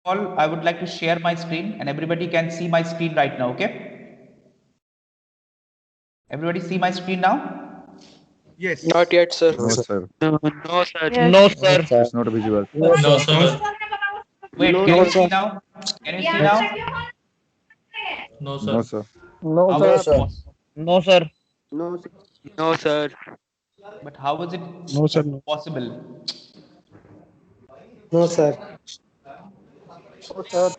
all, I would like to share my screen and everybody can see my screen right now, okay? Everybody see my screen now? Yes. Not yet, sir. No, sir. No, sir. Yes. No, sir. It's not visible. No, sir. Wait, No, can you sir. see now? Can you see now? No, No, sir. sir. No, How sir. is it possible? No, sir. No, sir. But how is it No, sir. No. possible? No, sir. No, sir.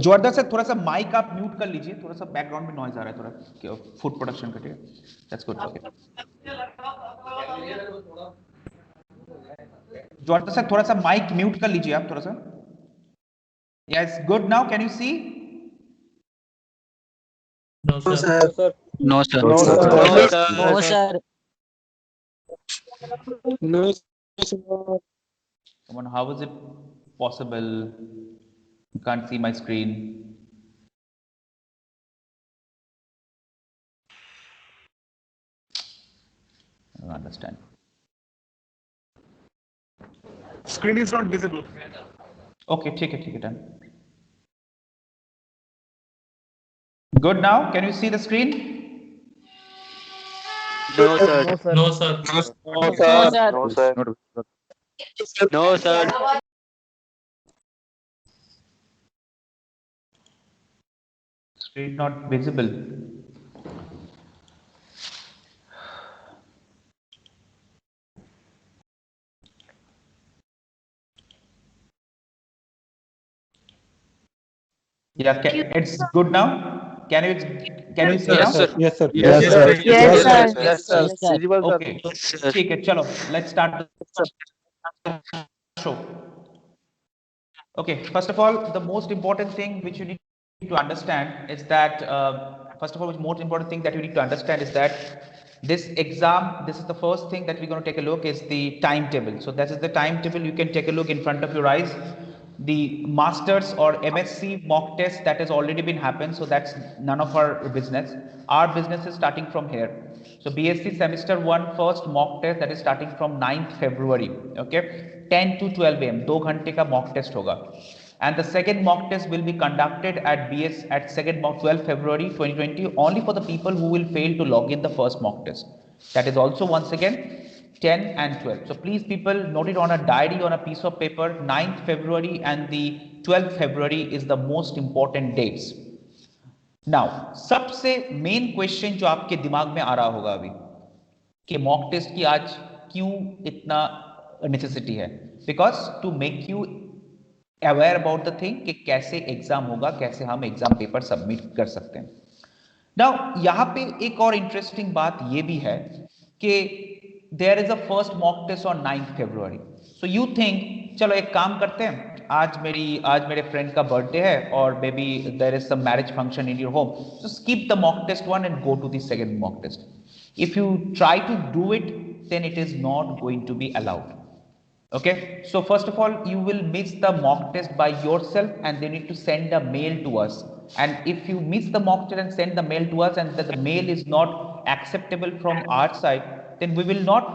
जोरदार से थोड़ा सा mic आप mute कर लीजिए, थोड़ा सा background में नॉइज आ रहा है, थोड़ा फूड प्रोडक्शन का, ठीक है? That's good, okay. जोरदार से थोड़ा सा माइक म्यूट कर लीजिए आप, थोड़ा सा। Yes, good now, can you see? No, sir. No, sir. No, sir. No, sir. No, sir. Come on, how is it possible? You can't see my screen. I don't understand. Screen is not visible. Okay, take it, done. Good now, can you see the screen? No, sir. No, sir. No, sir. No, sir. No, sir. No, sir. Not visible. No, sir. Screen not visible. Yeah, it's good now. Can you see Yes, now? sir. Yes, sir. Yes, Yes, sir. sir. Yes, sir. Yes, sir. Okay, ठीक है, चलो, let's start the show. Okay, first of all, the most important thing which you need to understand is that, this exam, this is the first thing that we're going to take a look is the timetable. So that is the timetable. You can take a look in front of your eyes. The masters or MSc mock test that has already been happened, so that's none of our business. Our business is starting from here. So BSc semester 1 first mock test that is starting from 9th February, okay, 10 to 12 am, 2 घंटे का mock test होगा. And the second mock test will be conducted at second mock 12 February 2020 only for the people who will fail to log in the first mock test. That is also once again 10 and 12. So please people note it on a diary, on a piece of paper. 9th February and the 12th February is the most important dates. Now सबसे main question जो आपके दिमाग में आ रहा होगा अभी कि mock test की आज क्यों इतना नेसेसिटी है, because to make you aware about the thing कि कैसे एग्जाम होगा, कैसे हम एग्जाम पेपर सबमिट कर सकते हैं. नाउ यहाँ पे एक और इंटरेस्टिंग बात ये भी है कि there is a first mock test on 9th February. सो यू थिंक चलो एक काम करते हैं, आज मेरे फ्रेंड का बर्थडे है और maybe there is some marriage function in your home, so skip the mock test one and go to the second mock test. If you try to do it then it is not going to be allowed. Okay, so first of all you will miss the mock test by yourself and they need to send a mail to us, and if you miss the mock test and send the mail to us and the mail is not acceptable from our side, then we will not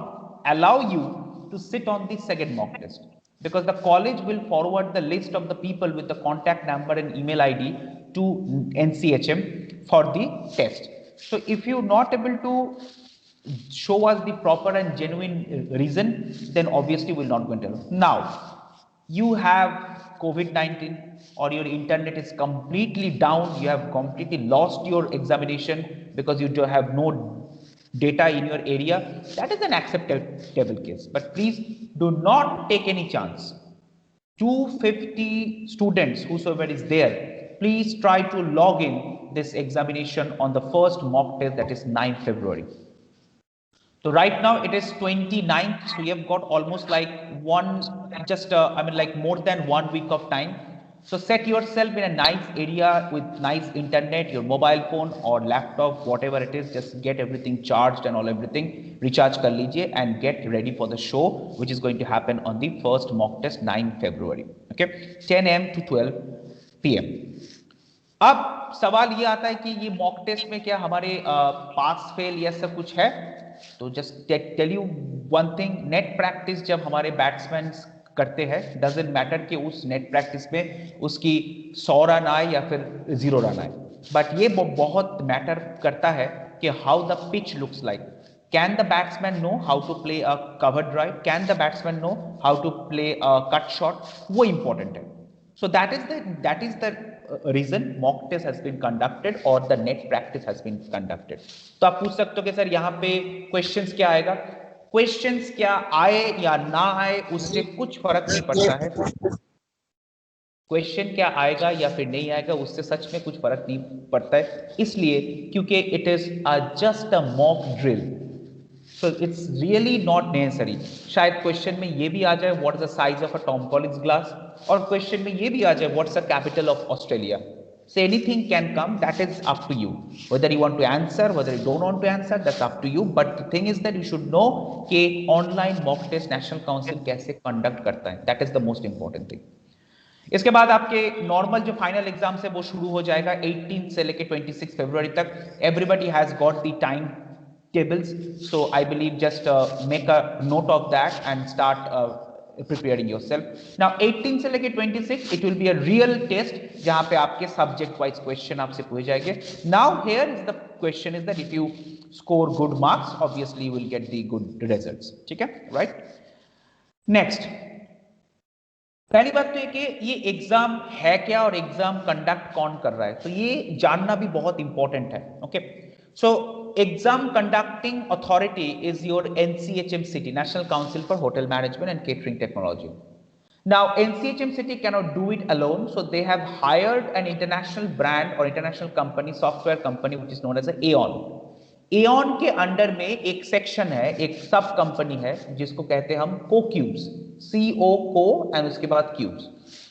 allow you to sit on the second mock test, because the college will forward the list of the people with the contact number and email ID to NCHM for the test. So if you're not able to show us the proper and genuine reason, then obviously we'll not going to allow. Now you have COVID-19 or your internet is completely down, you have completely lost your examination because you do have no data in your area, that is an acceptable case. But please do not take any chance. 250 students whosoever is there, please try to log in this examination on the first mock test, that is 9th February. So right now it is 29th, so you have got almost like more than 1 week of time. So set yourself in a nice area with nice internet, your mobile phone or laptop, whatever it is, just get everything charged and everything, recharge kar lijiye and get ready for the show which is going to happen on the first mock test 9th February, okay, 10 am to 12 pm. अब सवाल ये आता है कि ये mock test में क्या हमारे पास फेल या सब कुछ है, तो just tell you one thing, net practice जब हमारे बैट्समैन करते हैं, डजेंट मैटर कि उस नेट प्रैक्टिस में उसकी 100 रन आए या फिर 0 रन आए, बट ये बहुत मैटर करता है कि how the pitch looks like. Can the batsman know how to play a cover drive? Can the batsman know how to play a cut shot? वो important है. So that is the reason mock test has been conducted or the net practice has been conducted. तो आप पूछ सकते हो कि sir यहाँ पे questions क्या आएगा? Questions क्या आए या ना आए उससे कुछ फर्क नहीं पड़ता है. क्वेश्चन क्या आएगा या फिर नहीं आएगा उससे सच में कुछ फर्क नहीं पड़ता है, इसलिए क्योंकि it is just a mock drill. So it's really not necessary. शायद क्वेश्चन में ये भी आ जाए what is the size of a Tom Collins glass, और क्वेश्चन में ये भी आ जाए what's the capital of Australia. So anything can come, that is up to you. Whether you want to answer, whether you don't want to answer, that's up to you. But the thing is that you should know कि online mock test National Council कैसे conduct करता है. That is the most important thing. इसके बाद आपके normal जो final exam है वो शुरू हो जाएगा 18 से लेके 26 फरवरी तक. Everybody has got the time tables, so I believe just make a note of that and start preparing yourself. Now 18 से लेके 26 it will be a real test जहाँ पे आपके subject wise question आपसे पूछे जाएंगे. Now here is the question is that if you score good marks obviously you will get the good results. ठीक है, right? Next, पहली बात तो ये कि ये एग्जाम है क्या और एग्जाम कंडक्ट कौन कर रहा है, तो ये जानना भी बहुत इंपॉर्टेंट है. Okay, so exam conducting authority is your NCHMCT, National Council for Hotel Management and Catering Technology. Now NCHMCT cannot do it alone, so they have hired an international brand or international company, software company which is known as Aon. Aon के under में एक section है, एक सब company है जिसको कहते हैं हम कोक्यूब्स, CO को एंड उसके बाद क्यूब्स.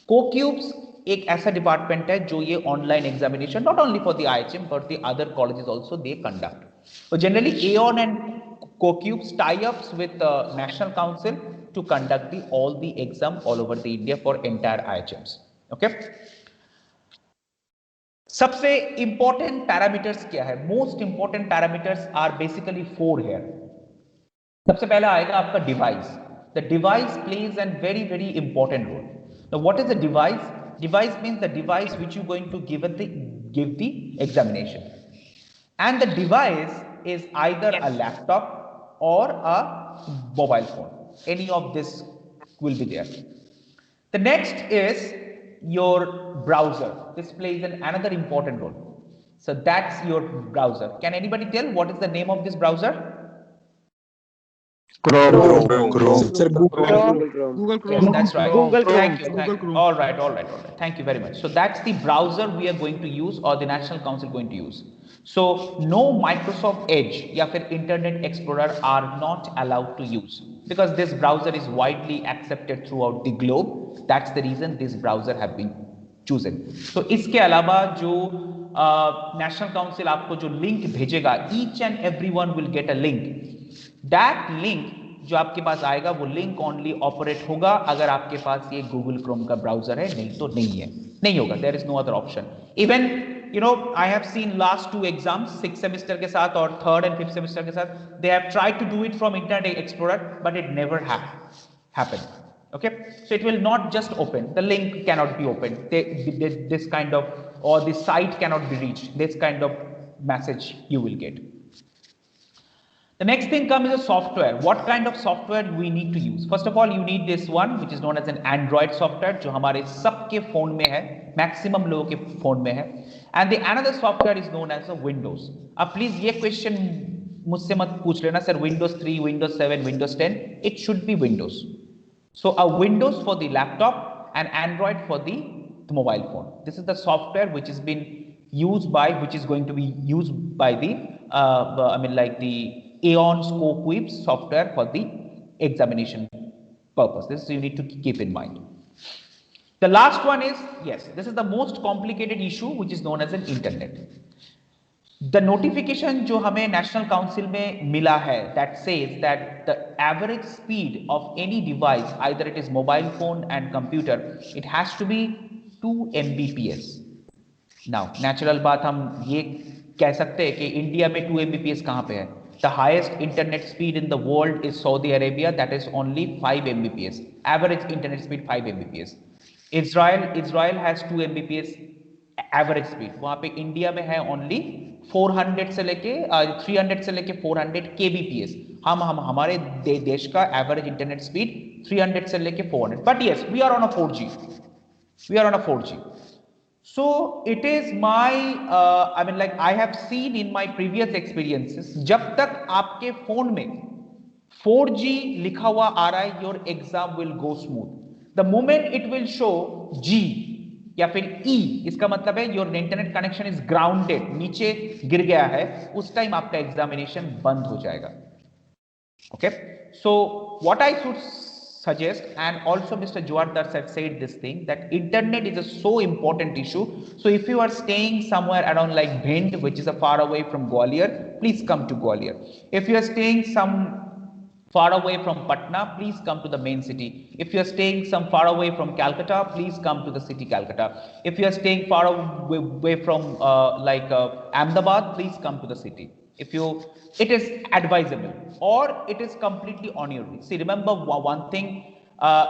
कोक्यूब्स एक ऐसा डिपार्टमेंट है जो ये online examination not only for the IHM but the other colleges also they conduct. So generally Aon and CoCubes tie ups with the National Council to conduct all the exam all over the India for entire IHMs. Okay. सबसे important parameters क्या है? Most important parameters are basically 4 here. सबसे पहला आएगा आपका device. The device plays a very important role. Now what is the device? Device means the device which you're going to give the examination. And the device is either a laptop or a mobile phone. Any of this will be there. The next is your browser. This plays another important role. So that's your browser. Can anybody tell what is the name of this browser? Chrome. Sir, Google. Google Chrome. Yes, that's right. Google Chrome. Thank you. Google Chrome. All right. Thank you very much. So that's the browser we are going to use or the National Council going to use. So no Microsoft Edge या फिर Internet Explorer are not allowed to use because this browser is widely accepted throughout the globe. That's the reason this browser have been chosen. So इसके अलावा जो National Council आपको जो link भेजेगा, each and everyone will get a link. That link जो आपके पास आएगा वो लिंक ओनली ऑपरेट होगा अगर आपके पास ये गूगल क्रोम का ब्राउजर है, नहीं तो नहीं है, नहीं होगा. There is no other option. Even you know I have seen last 2 exams 6th semester के साथ और 3rd and 5th सेमेस्टर के साथ, they have tried to do it from Internet Explorer but it never happened. Okay, so it will not just open, the link cannot be opened, this kind of, or the site cannot be reached, this kind of message you will get. The next thing comes is a software. What kind of software we need to use? First of all, you need this one which is known as an Android software जो हमारे सबके phone में है, maximum लोगों के phone में है. And the another software is known as a Windows. अब प्लीज ये क्वेश्चन मुझसे मत पूछ लेना sir Windows 3, Windows 7, Windows 10. It should be Windows. So a Windows for the laptop and Android for the mobile phone. This is the software which has been used by, which is going to be used by the the Aon CoQuibs software for the examination purpose. This you need to keep in mind. The last one is, yes, this is the most complicated issue which is known as an internet. The notification जो हमें National Council में मिला है, that says that the average speed of any device, either it is mobile phone and computer, it has to be 2 Mbps. Now natural बात हम ये कह सकते हैं कि इंडिया में 2 Mbps कहाँ पे है? The highest internet speed in the world is Saudi Arabia, that is only 5 Mbps. Average internet speed 5 Mbps. Israel has 2 Mbps average speed. वहां पे इंडिया में है ओनली 400 से लेके 300 से लेके 400 kbps. हम हमारे देश का एवरेज इंटरनेट स्पीड 300 से लेके 400. But yes, we are on a 4G. We are on a 4G. So it is my I mean, like I have seen in my previous experiences, जब तक आपके फोन में 4G लिखा हुआ आ रहा है, your exam will go smooth. The moment it will show G या फिर E, इसका मतलब है your internet connection is grounded, नीचे गिर गया है, उस टाइम आपका एग्जामिनेशन बंद हो जाएगा. Okay, so what I should suggest, and also Mr. Juardar have said this thing, that internet is a so important issue. So if you are staying somewhere around like Bhind, which is a far away from Gwalior, please come to Gwalior. If you are staying some far away from Patna, please come to the main city. If you are staying some far away from Calcutta, please come to the city Calcutta. If you are staying far away from Ahmedabad, please come to the city. If you, it is advisable, or it is completely on your way. See, remember one thing,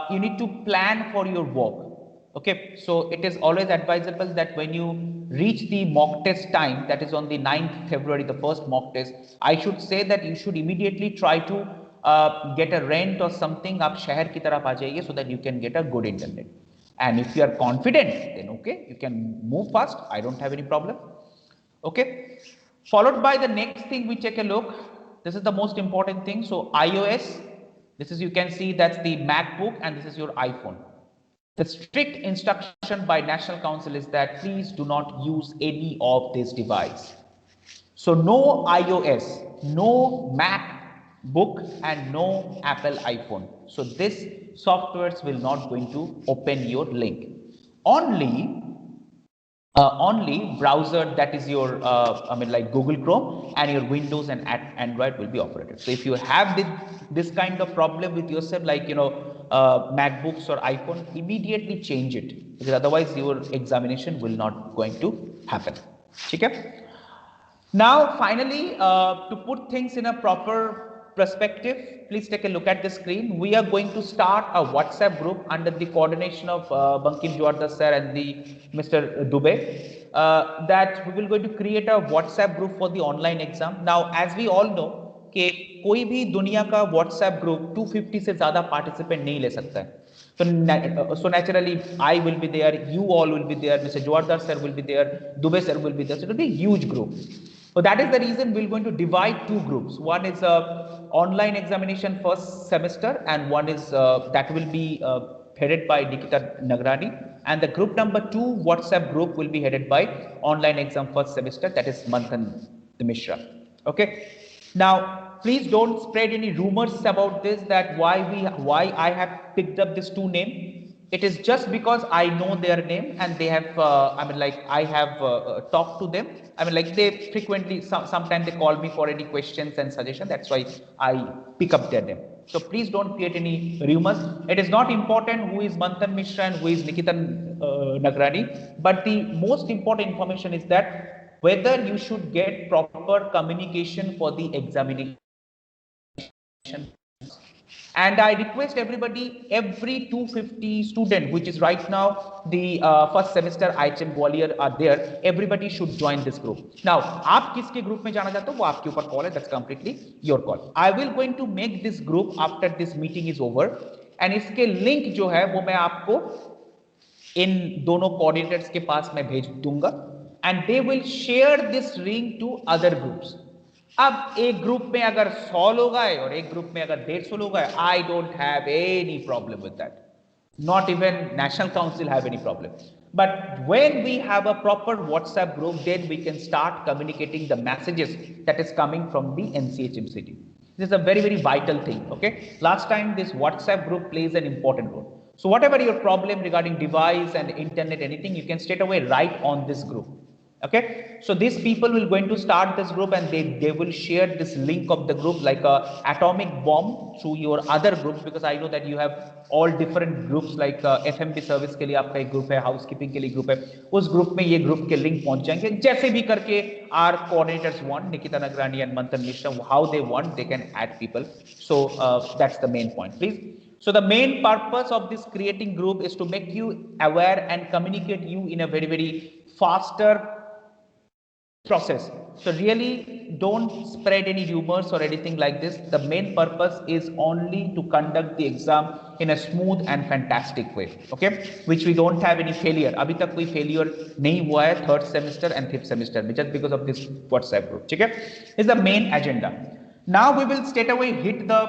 you need to plan for your walk. Okay, so it is always advisable that when you reach the mock test time, that is on the 9th February, the first mock test, I should say that you should immediately try to get a rent or something. आप शहर की तरफ आ जाइए so that you can get a good internet. And if you are confident, then okay, you can move fast. I don't have any problem. Okay. Followed by the next thing, we take a look. This is the most important thing. So iOS, this is, you can see that's the MacBook, and this is your iPhone. The strict instruction by National Council is that please do not use any of this device. So no iOS, no MacBook, and no Apple iPhone. So this softwares will not going to open your link. Only browser, that is your I mean like Google Chrome, and your Windows and Android will be operated. So if you have this kind of problem with yourself, like MacBooks or iPhone, immediately change it, because otherwise your examination will not going to happen. Okay. Now finally, to put things in a proper perspective, please take a look at the screen. We are going to start a WhatsApp group under the coordination of Bankim Juardar sir and the Mr. Dubey, that we will going to create a WhatsApp group for the online exam. Now as we all know कि कोई भी दुनिया का WhatsApp group 250 से ज्यादा participant नहीं ले सकता है. So naturally I will be there, you all will be there, Mr. Juardar sir will be there, Dubey sir will be there. So it will be a huge group. So that is the reason we're going to divide two groups. One is online examination first semester, and one is that will be headed by Nikita Nagrani, and the group number 2 WhatsApp group will be headed by online exam first semester, that is Manthan Mishra. Okay. Now please don't spread any rumors about this, that why I have picked up this two name. It is just because I know their name, and they have I mean like I have talked to them. I mean like they frequently, sometimes they call me for any questions and suggestions. That's why I pick up their name. So please don't create any rumors. It is not important who is Manthan Mishra and who is Nikita Nagrani, but the most important information is that whether you should get proper communication for the examination. And I request everybody, every 250 student, which is right now the first semester IHM Gwalior are there, everybody should join this group. Now, आप किसके group में जाना चाहते हो वो आपके ऊपर call है, that's completely your call. I will going to make this group after this meeting is over, and इसके लिंक जो है वो मैं आपको इन दोनों कोऑर्डिनेटर्स के पास मैं भेज दूंगा, and they will share this link to other groups. अब एक ग्रुप में अगर 100 लोग आए और एक ग्रुप में अगर 150 लोग आए, I don't have any problem with that. Not even National Council have any problem. But when we have a proper WhatsApp group, then we can start communicating the messages that is coming from the NCHMCT. This is a very, very vital thing. Okay. Last time this WhatsApp group plays an important role. So whatever your problem regarding device and internet, anything, you can straight away write on this group. Okay, so these people will going to start this group and they will share this link of the group like a atomic bomb through your other groups, because I know that you have all different groups like FMB service के लिए आपका एक group है, housekeeping के लिए group है, उस group में ये ग्रुप के लिंक पहुंच जाएंगे जैसे भी करके our coordinators want, Nikita Nagrani and Manthan Mishra, how they want they can add people. So that's the main point, please. So the main purpose of this creating group is to make you aware and communicate you in a very, very faster process. So really don't spread any rumors or anything like this. The main purpose is only to conduct the exam in a smooth and fantastic way, okay, which we don't have any failure. Abhi tak koi failure nahi hua hai third semester and fifth semester just because of this WhatsApp group, okay, is the main agenda. Now we will straight away hit the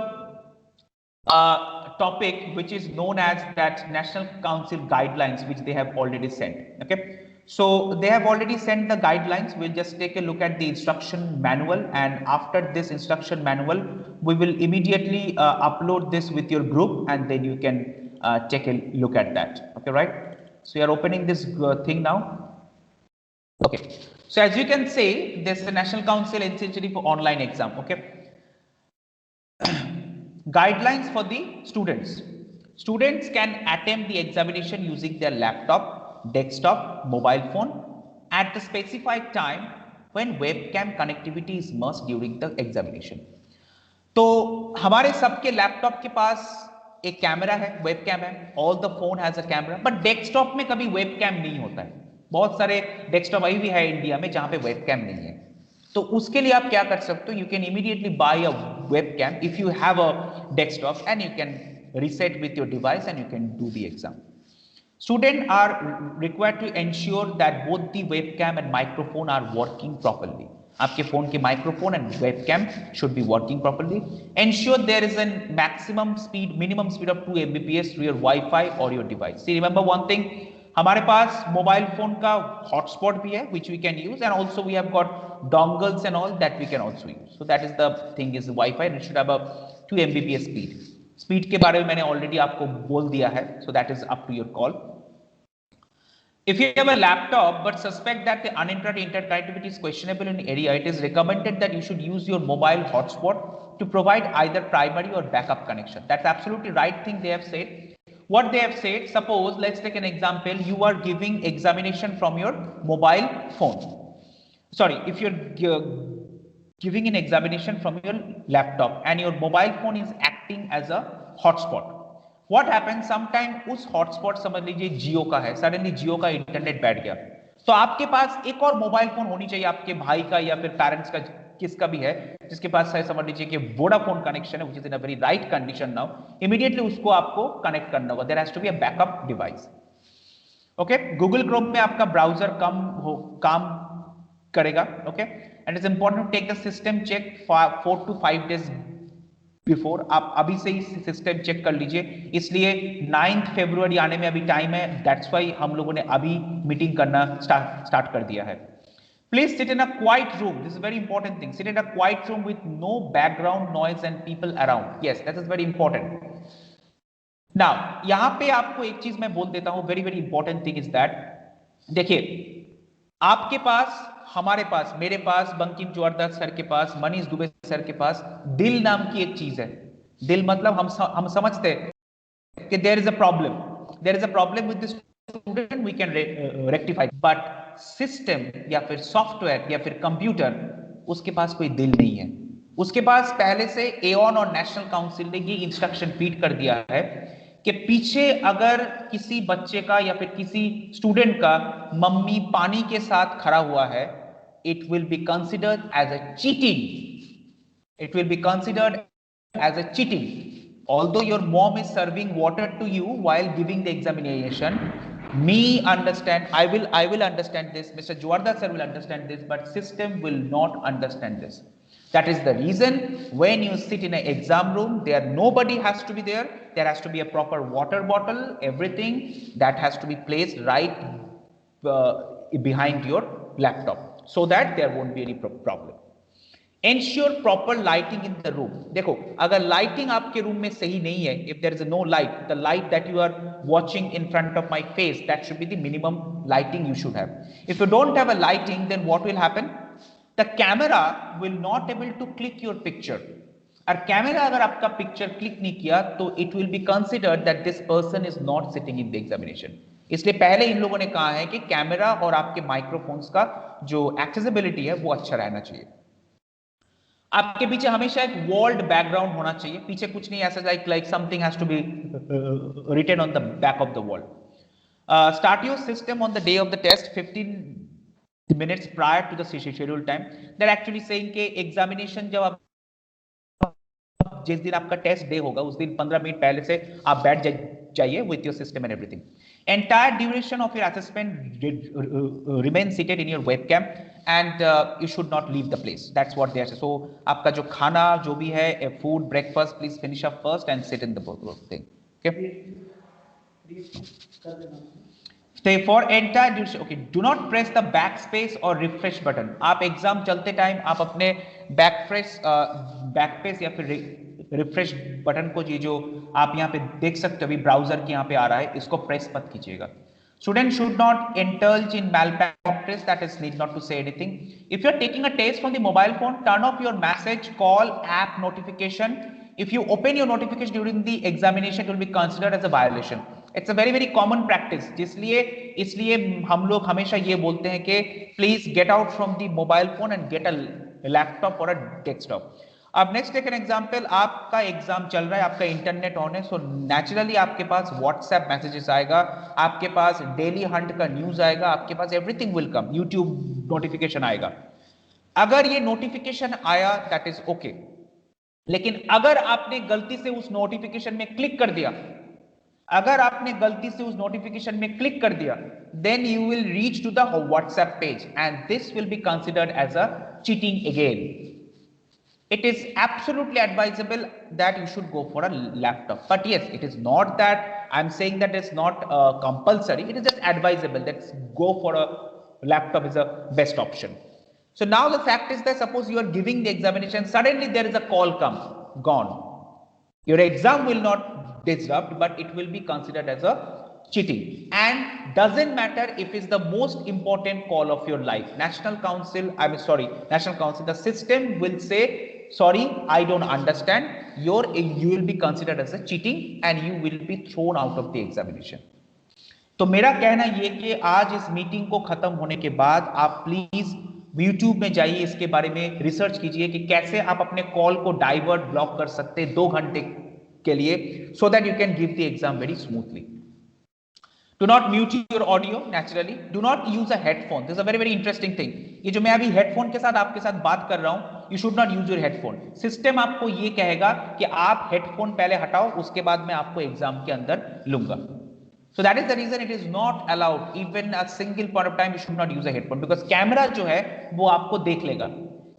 topic which is known as that National Council guidelines, which they have already sent. Okay, so they have already sent the guidelines. We'll just take a look at the instruction manual, and after this instruction manual we will immediately upload this with your group, and then you can take a look at that. Okay, right? So you are opening this thing now. Okay, so as you can see, this is the National Council essentially for online exam. Okay, guidelines for the students. Students can attempt the examination using their laptop, desktop, mobile phone at the specified time when webcam connectivity is must during the examination. तो हमारे सबके laptop के पास एक camera है, webcam है, all the phone has a camera, but desktop में कभी webcam नहीं होता है. बहुत सारे डेस्कटॉप अभी भी है इंडिया में जहां पे वेबकैम नहीं है. तो उसके लिए आप क्या कर सकते हो, you can immediately buy a webcam if you have a desktop and you can reset with your device and you can do the exam. Students are required to ensure that both the webcam and microphone are working properly. आपके phone के microphone and webcam should be working properly. Ensure there is a minimum speed of 2 Mbps through your Wi-Fi or your device. See, remember one thing, हमारे पास mobile phone का hotspot भी है which we can use, and also we have got dongles and all that we can also use. So that is the thing is Wi-Fi, and it should have a 2 Mbps speed. Speed के बारे में मैंने already आपको बोल दिया है, so that is up to your call. If you have a laptop but suspect that the uninterrupted internet connectivity is questionable in area, it is recommended that you should use your mobile hotspot to provide either primary or backup connection. That's absolutely right thing they have said. What they have said, suppose let's take an example, you are giving examination from your mobile phone. Sorry, if you're giving an examination from your laptop and your mobile phone is acting as a hotspot. What happens, sometime उस hotspot समझ लीजिए जियो का है, suddenly जियो का internet बैठ गया, तो आपके पास एक और मोबाइल फोन होनी चाहिए, आपके भाई का या फिर पेरेंट्स का, किसका भी है जिसके पास है, समझ लीजिए कि वोडाफोन कनेक्शन है, which is in a very right condition now. Immediately उसको आपको कनेक्ट करना होगा. There has to be a backup device. Okay, Google Chrome में आपका ब्राउजर काम करेगा. Okay, and it's important to take the system check 4 to 5 days before. आप अभी से ही सिस्टम चेक कर लीजिए, इसलिए 9th February आने में अभी टाइम है. दैट्स वाई हम लोगों ने अभी मीटिंग करना स्टार्ट कर दिया है. Please sit in a quiet room. This is very important thing. Sit in a quiet room with no background noise and people around. Yes, that is very important. Now यहां पे आपको एक चीज मैं बोल देता हूं, very very important thing is that, देखिए आपके पास, हमारे पास, मेरे पास, बंकिम जोरदार सर के पास, मनीष दुबे सर के पास दिल नाम की एक चीज है. दिल मतलब हम समझते हैं कि there is a problem with this student, we can rectify. But system या फिर सॉफ्टवेयर या फिर कंप्यूटर, उसके पास कोई दिल नहीं है. उसके पास पहले से एऑन और नेशनल काउंसिल ने ये इंस्ट्रक्शन फीड कर दिया है कि पीछे अगर किसी बच्चे का या फिर किसी स्टूडेंट का मम्मी पानी के साथ खड़ा हुआ है, it will be considered as a cheating. It will be considered as a cheating. Although your mom is serving water to you while giving the examination, I will understand this, Mr. Jawardar sir will understand this, but system will not understand this. That is the reason when you sit in an exam room, nobody has to be there. There has to be a proper water bottle, everything that has to be placed right behind your laptop, so that there won't be any problem. Ensure proper lighting in the room. देखो अगर lighting आपके room में सही नहीं है, if there is no light, the light that you are watching in front of my face, that should be the minimum lighting you should have. If you don't have a lighting, then what will happen? The camera will not able to click your picture. और camera अगर आपका picture click नहीं किया तो it will be considered that this person is not sitting in the examination. इसलिए पहले इन लोगों ने कहा है कि कैमरा और आपके माइक्रोफोन्स का जो एक्सेसिबिलिटी है वो अच्छा रहना चाहिए. आपके पीछे हमेशा एक वॉल्ड बैकग्राउंड होना चाहिए. पीछे कुछ नहीं ऐसा like something has to be written on the back of the wall. Start your system on the day of the test 15 minutes prior to the scheduled time. They're actually saying कि examination जब आप जिस दिन आपका test day होगा उस दिन 15 minute पहले से आप बैठ जाइए with your system and everything. Entire duration of your assessment remain seated in your webcam and you should not leave the place. That's what they are. So आपका जो खाना जो भी है food breakfast please finish up first and sit in the thing. Okay for entire duration, okay, do not press the backspace or refresh button. आप exam चलते time आप अपने बैकस्पेस या फिर रिफ्रेश बटन को ये जो आप यहाँ पे देख सकते हो अभी ब्राउजर के यहाँ पे आ रहा है इसको प्रेस मत कीजिएगा. Student should not indulge in malpractice. That is need not to say anything. If you are taking a test from the mobile phone, turn off your message, call, app notification. If you open your notification during the examination, it will be considered as a violation. It's a very common practice. इसलिए हम लोग हमेशा ये बोलते हैं कि please get out from the mobile phone and get a laptop or a desktop. अब next take an example. आपका एग्जाम चल रहा है, आपका इंटरनेट ऑन है, सो नेचुरली आपके पास व्हाट्सएप मैसेजेस आएगा, आपके पास डेली हंट का न्यूज आएगा, आपके पास everything will come, YouTube notification आएगा. अगर ये नोटिफिकेशन आया दैट इज ओके, लेकिन अगर आपने गलती से उस नोटिफिकेशन में क्लिक कर दिया, then you will reach to the WhatsApp page and this will be considered as a cheating again. It is absolutely advisable that you should go for a laptop, but yes, it is not that I'm saying that it's not compulsory. It is just advisable that go for a laptop is a best option. So now the fact is that suppose you are giving the examination, suddenly there is a call gone. Your exam will not disrupt, but it will be considered as a cheating. And doesn't matter if it's the most important call of your life. National Council, the system will say, sorry, I don't understand. You will be considered as a cheating and you will be thrown out of the examination. तो मेरा कहना ये कि आज इस meeting को खत्म होने के बाद आप प्लीज YouTube में जाइए, इसके बारे में रिसर्च कीजिए कि कैसे आप अपने कॉल को डाइवर्ट ब्लॉक कर सकते हैं 2 घंटे के लिए, so that you can give the exam very smoothly. Do not mute your audio naturally. Do not use a headphone. This is a very interesting thing. ये जो मैं अभी हेडफोन के साथ आपके साथ बात कर रहा हूं, you should not use your headphone. System आपको ये कहेगा कि आप हेडफोन पहले हटाओ, उसके बाद मैं आपको एग्जाम के अंदर लूंगा. So that is the reason it is not allowed. Even a single point of time you should not use a headphone because camera जो है वो आपको देख लेगा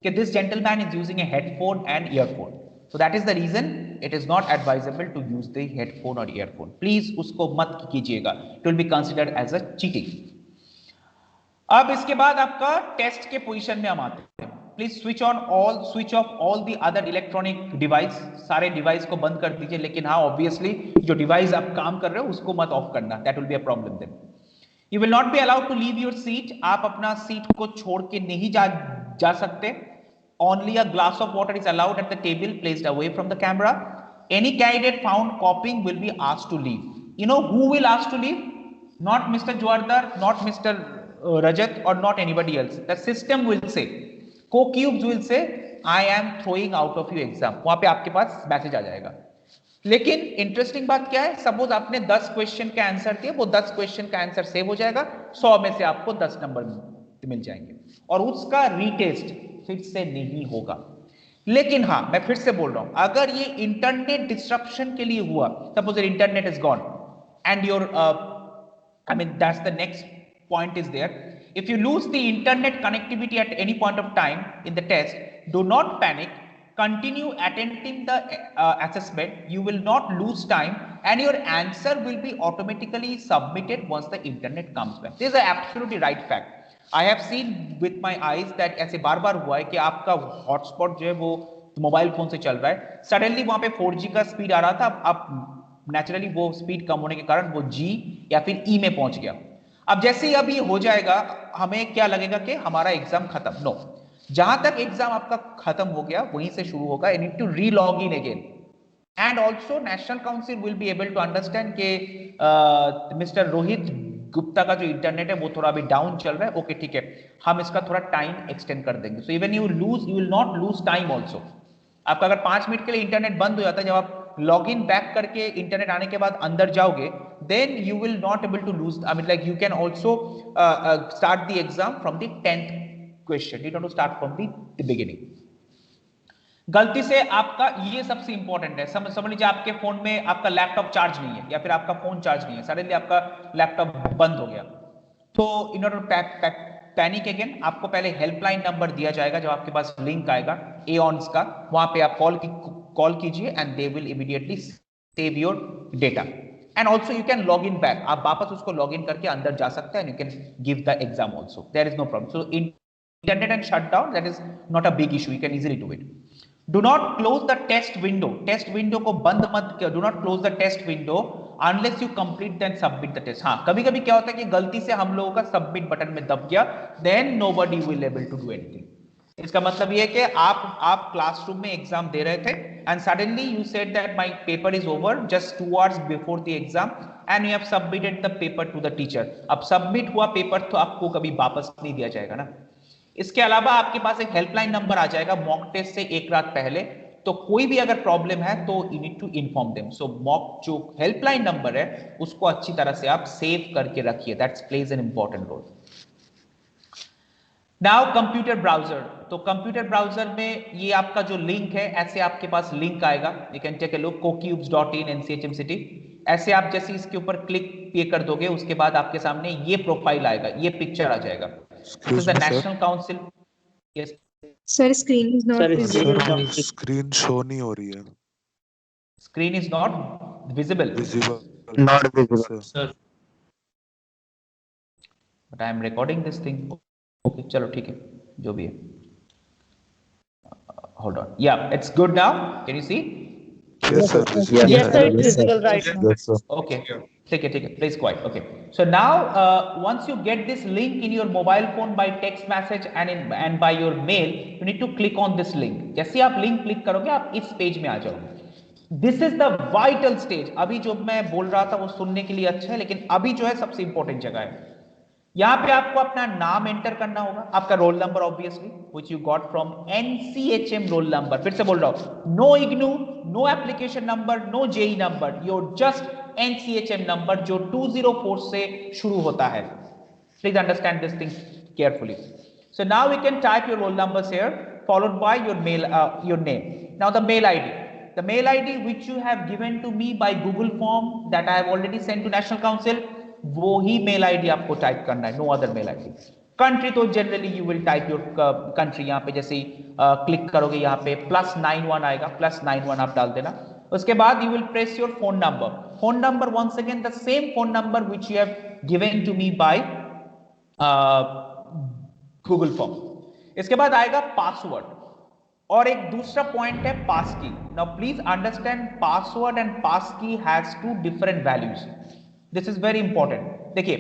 कि this gentleman is using a headphone and earphone. So that is the reason it is not advisable to use the headphone or earphone. Please उसको मत कीजिएगा. It will be considered as a cheating. अब इसके बाद आपका test के position में हम आते हैं. Please switch off all the other electronic device. सारे डिवाइस को बंद कर दीजिए, लेकिन हाँ obviously जो डिवाइस आप काम कर रहे हो उसको मत ऑफ करना. That will be a problem then. You will not be allowed to leave your seat. आप अपना सीट को छोड़ के नहीं जा सकते. Only a glass of water is allowed at the table placed away from the camera. Any candidate found copying will be asked to leave. You know who will ask to leave? Not Mr. Jwardar, not Mr. Rajat or not anybody else. The system will say, Co-cubes will say, I am throwing out of your exam. वहां पे आपके पास message आ जाएगा. लेकिन interesting बात क्या है, suppose आपने 10 question का आंसर दिया, वो 10 क्वेश्चन का आंसर सेव हो जाएगा, 100 में से आपको 10 नंबर मिल जाएंगे और उसका रीटेस्ट फिर से नहीं होगा. लेकिन हाँ, मैं फिर से बोल रहा हूं, अगर ये इंटरनेट डिस्ट्रप्शन के लिए हुआ, suppose your internet is gone and your that's the next point is there. If you lose the internet connectivity at any point of time in the test, do not panic. Continue attending the assessment. You will not lose time and your answer will be automatically submitted once the internet comes back. This is an absolutely right fact. I have seen with my eyes that ऐसे बार बार हुआ है कि आपका hotspot जो है वो mobile phone से चल रहा है, सडनली वहां पे 4G का स्पीड आ रहा था, अब नेचुरली वो स्पीड कम होने के कारण वो G या फिर E में पहुंच गया। अब जैसे ही अब ये हो जाएगा, हमें क्या लगेगा कि हमारा एग्जाम खत्म। नो, जहां तक एग्जाम आपका खत्म हो गया वहीं से शुरू होगा। You need to re log in again, and also national council will be able to understand के मिस्टर रोहित गुप्ता का जो इंटरनेट है वो थोड़ा अभी डाउन चल रहा है। ओके ठीक है, हम इसका थोड़ा टाइम एक्सटेंड कर देंगे। So even you will not lose time also. आपका अगर 5 मिनट के लिए इंटरनेट बंद हो जाता है, जब आप लॉग इन बैक करके इंटरनेट आने के बाद अंदर जाओगे, then you will not able to lose, I mean like you can also start the exam from the 10th question, you don't start from the beginning. गलती से आपका ये सबसे इंपॉर्टेंट है, समझ लीजिए आपके फोन में आपका लैपटॉप चार्ज नहीं है या फिर आपका फोन चार्ज नहीं है, सडनली आपका लैपटॉप बंद हो गया, तो in order to panic again, आपको पहले हेल्पलाइन नंबर दिया जाएगा, जब आपके पास लिंक आएगा एऑन्स का, वहां पे आप कॉल कीजिए and they will immediately save your data, and also you can log in back, आप वापस उसको लॉग इन करके अंदर जा सकते हैं, you can give the exam also, there is no problem. So internet and shut down, that is not a big issue, you can easily do it. Do not close the test window. Test window को बंद मत करो. Do not close the test window unless you complete then submit the test. हाँ, कभी-कभी क्या होता है कि गलती से हम लोगों का सबमिट बटन में दब गया, then nobody will able to do anything. इसका मतलब ये है कि आप क्लासरूम में एग्जाम दे रहे थे and suddenly you said that my paper is over just 2 hours before the exam and you have submitted the paper to the teacher. अब सबमिट हुआ पेपर तो आपको कभी वापस नहीं दिया जाएगा ना। इसके अलावा आपके पास एक हेल्पलाइन नंबर आ जाएगा मॉक टेस्ट से एक रात पहले, तो कोई भी अगर प्रॉब्लम है तो you need to inform them. So mock जो हेल्पलाइन नंबर है उसको अच्छी तरह से आप सेव करके रखिए, that's plays an important role. Now computer browser, तो कंप्यूटर ब्राउजर में ये आपका जो लिंक है, ऐसे आपके पास लिंक आएगा, you can take a look, cocubes.in NCHMCT, ऐसे आप जैसे इसके ऊपर क्लिक पे कर दोगे उसके बाद आपके सामने ये प्रोफाइल आएगा, ये पिक्चर आ जाएगा। This is the National Council. Yes. Sir screen is not visible. Sir screen show नहीं हो रही है। Screen is not visible. Visible Not visible. Sir. But I am recording this thing. Okay, चलो ठीक है, जो भी है। Hold on. Yeah, it's good now. Can you see? Yes sir Yes, sir, it is visible right now. Yes, sir. Okay. ठीक है, please quiet. Okay. So now, once you get this link in your mobile phone by text message and by your mail, you need to click on this link. जैसे आप link click करोगे आप इस page में आ जाओगे। This is the vital stage. अभी जो मैं बोल रहा था वो सुनने के लिए अच्छा है, लेकिन अभी जो है सबसे इंपॉर्टेंट जगह है। यहाँ पे आपको अपना नाम एंटर करना होगा, आपका roll number obviously which you got from NCHM roll number. फिर से बोल रहा हूँ, no IGNOU, no application number, no JE number, your just NCHM number जो 204 से शुरू होता है। Please understand this thing carefully. So now we can type your roll number here followed by your mail, your name. Now the mail ID, the mail ID which you have given to me by Google form that I have already sent to National Council, वो ही mail ID आपको type करना है, no other mail ID. Country तो generally you will type your country, यहाँ पे जैसे ही click करोगे यहाँ पे +91 आएगा, +91 आप डाल देना। उसके बाद you will press your phone number once again the same phone number which you have given to me by Google form. इसके बाद आएगा पासवर्ड, और एक दूसरा पॉइंट है passkey. Now please understand, password and passkey has 2 different values. This is very important. देखिए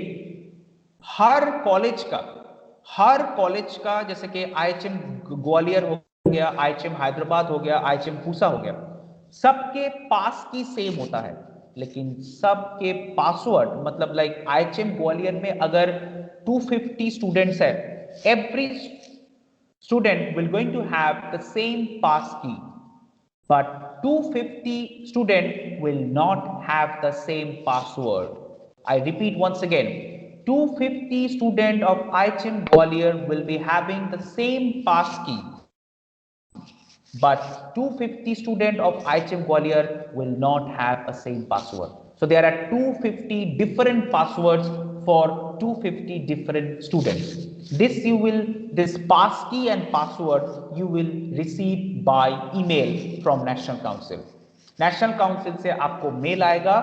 हर college का जैसे कि IHM ग्वालियर हो गया, IHM हैदराबाद हो गया, IHM पूसा हो गया, सबके पास की सेम होता है, लेकिन सबके पासवर्ड मतलब लाइक IHM ग्वालियर में अगर 250 स्टूडेंट्स है, every student will going to have the same pass key, but 250 student will not have the same password. I repeat once again, 250 student of IHM Gwalior will be having the same pass key, but 250 student of IHM Gwalior will not have a same password. So there are 250 different passwords for 250 different students. This pass key and password you will receive by email from National Council. National Council से आपको mail आएगा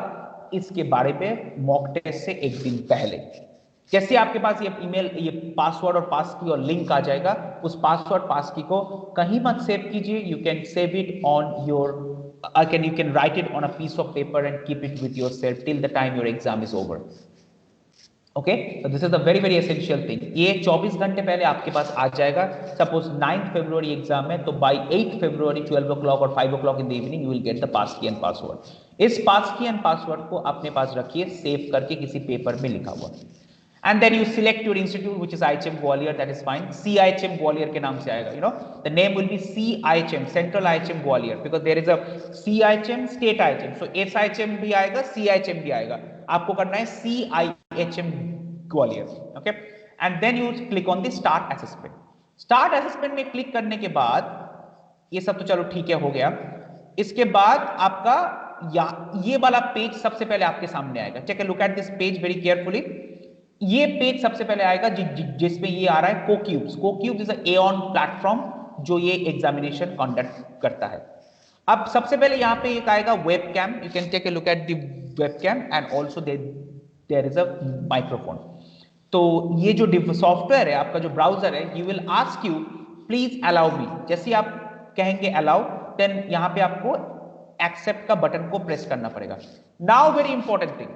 इसके बारे में mock test से एक दिन पहले। जैसे आपके पास ये ईमेल, ये पासवर्ड और पास की और लिंक आ जाएगा, उस पासवर्ड पास की को कहीं मत सेव कीजिए. You can save it on your you can write it on a piece of paper and keep it with yourself till the time your exam is over. Okay, so this is the very very essential thing. ये 24 घंटे पहले आपके पास आ जाएगा. Suppose 9th February exam है, तो by 8th February 12 o'clock और 5 o'clock in the evening you will get the pass key and password. इस pass key and password को अपने पास रखिए, सेव करके किसी पेपर में लिखा हुआ. And then you select your institute, which is IHM Gwalior. That is fine. CIHM Gwalior के नाम से आएगा. You know, the name will be CIHM, Central IHM Gwalior, because there is a CIHM, State IHM. So SIHM भी आएगा, CIHM भी आएगा. आपको करना है CIHM Gwalior. Okay. And then you click on the Start Assessment. Start Assessment में click करने के बाद ये सब तो चलो ठीक है, हो गया. इसके बाद आपका ये वाला पेज सबसे पहले आपके सामने आएगा. Take a look at this page very carefully. ये पेज सबसे पहले आएगा जिसमें ये आ रहा है कोक्यूब्स. कोक्यूब्स इज अ एऑन प्लेटफॉर्म जो ये एग्जामिनेशन कंडक्ट करता है. अब सबसे पहले यहाँ पे एक आएगा webcam. You can take a look at the webcam and also there is a microphone. तो ये जो सॉफ्टवेयर है आपका, जो ब्राउजर है, you will ask you please allow me. जैसे आप कहेंगे अलाउ, देन यहाँ पे आपको एक्सेप्ट का बटन को प्रेस करना पड़ेगा. नाउ वेरी इंपॉर्टेंट थिंग,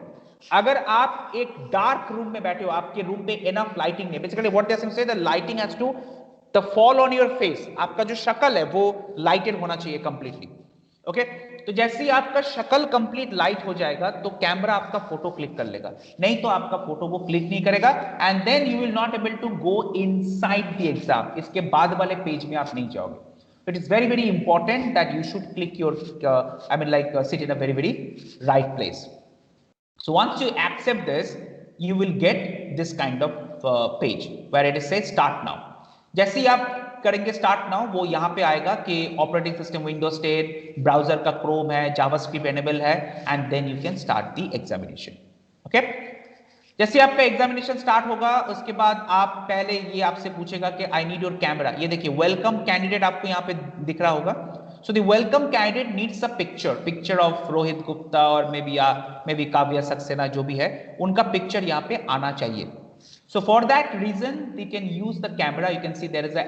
अगर आप एक डार्क रूम में बैठे हो, आपके रूम पे एनफ लाइटिंग नहीं, basically what they are saying, the lighting has to the fall on your face. आपका जो शक्ल है वो लाइटेड होना चाहिए कंप्लीटली. ओके, तो जैसे ही आपका शक्ल कंप्लीट लाइट हो जाएगा तो कैमरा आपका फोटो क्लिक कर लेगा, नहीं तो आपका फोटो वो क्लिक नहीं करेगा. And then you will not able to go inside the exam. इसके बाद वाले पेज में आप नहीं जाओगे. It is very very important that you should click your sit in a very very right place. So once you accept this, you will get this kind of page where it is says start now. जैसे ही आप करेंगे start now, वो यहाँ पे आएगा कि operating system Windows 10, browser का Chrome है, जावास्क्रिप्ट एनेबल है, and then you can start the examination. Okay, जैसे आपका एग्जामिनेशन स्टार्ट होगा उसके बाद आप पहले ये आपसे पूछेगा कि आई नीड योर कैमरा. ये देखिए वेलकम कैंडिडेट आपको यहाँ पे दिख रहा होगा. So the welcome candidate needs a picture of Rohit Gupta or maybe Kavya Saxena, जो भी है उनका पिक्चर यहाँ पे आना चाहिए. So for that reason they can use the camera. You can see there is a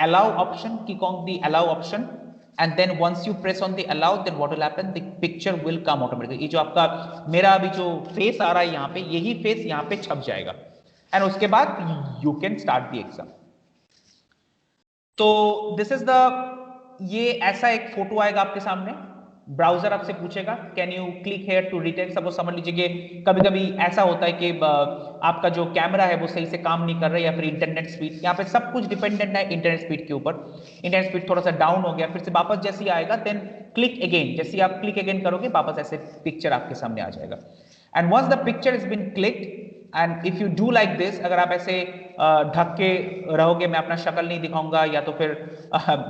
allow option. Click on the allow option and then once you press on the allow, then what will happen, the picture will come automatically. ये जो आपका मेरा अभी जो face आ रहा है यहाँ पे, यही फेस यहाँ पे छप जाएगा and उसके बाद you can start the exam. तो this is the, ये ऐसा एक फोटो आएगा आपके सामने. ब्राउजर आपसे पूछेगा can you click here to retake. Suppose समझ लीजिए कि कभी कभी ऐसा होता है कि आपका जो कैमरा है वो सही से काम नहीं कर रहा है, या फिर इंटरनेट स्पीड, यहाँ पे सब कुछ डिपेंडेंट है इंटरनेट स्पीड के ऊपर. इंटरनेट स्पीड थोड़ा सा डाउन हो गया, फिर से वापस जैसे ही आएगा देन क्लिक अगेन. जैसे आप क्लिक अगेन करोगे वापस ऐसे पिक्चर आपके सामने आ जाएगा. And once the picture is been clicked and if you do like this, अगर आप ऐसे ढक के रहोगे, मैं अपना शक्ल नहीं दिखाऊंगा, या तो फिर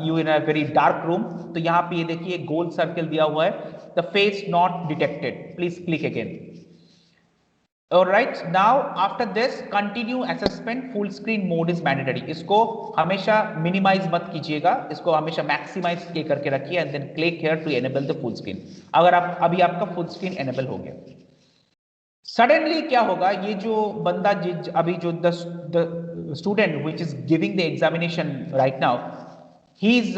you in a very dark room, तो यहाँ पे ये देखिए गोल सर्कल दिया हुआ है, the face not detected, please click again. Alright, now after this continue assessment full screen mode is mandatory. इसको हमेशा मिनिमाइज मत कीजिएगा, इसको हमेशा मैक्सिमाइज करके रखिए and then click here to enable the full screen. अगर आप अभी आपका फुल स्क्रीन एनेबल हो गया, सडनली क्या होगा, ये जो बंदा अभी जो the student which is giving the examination right now, his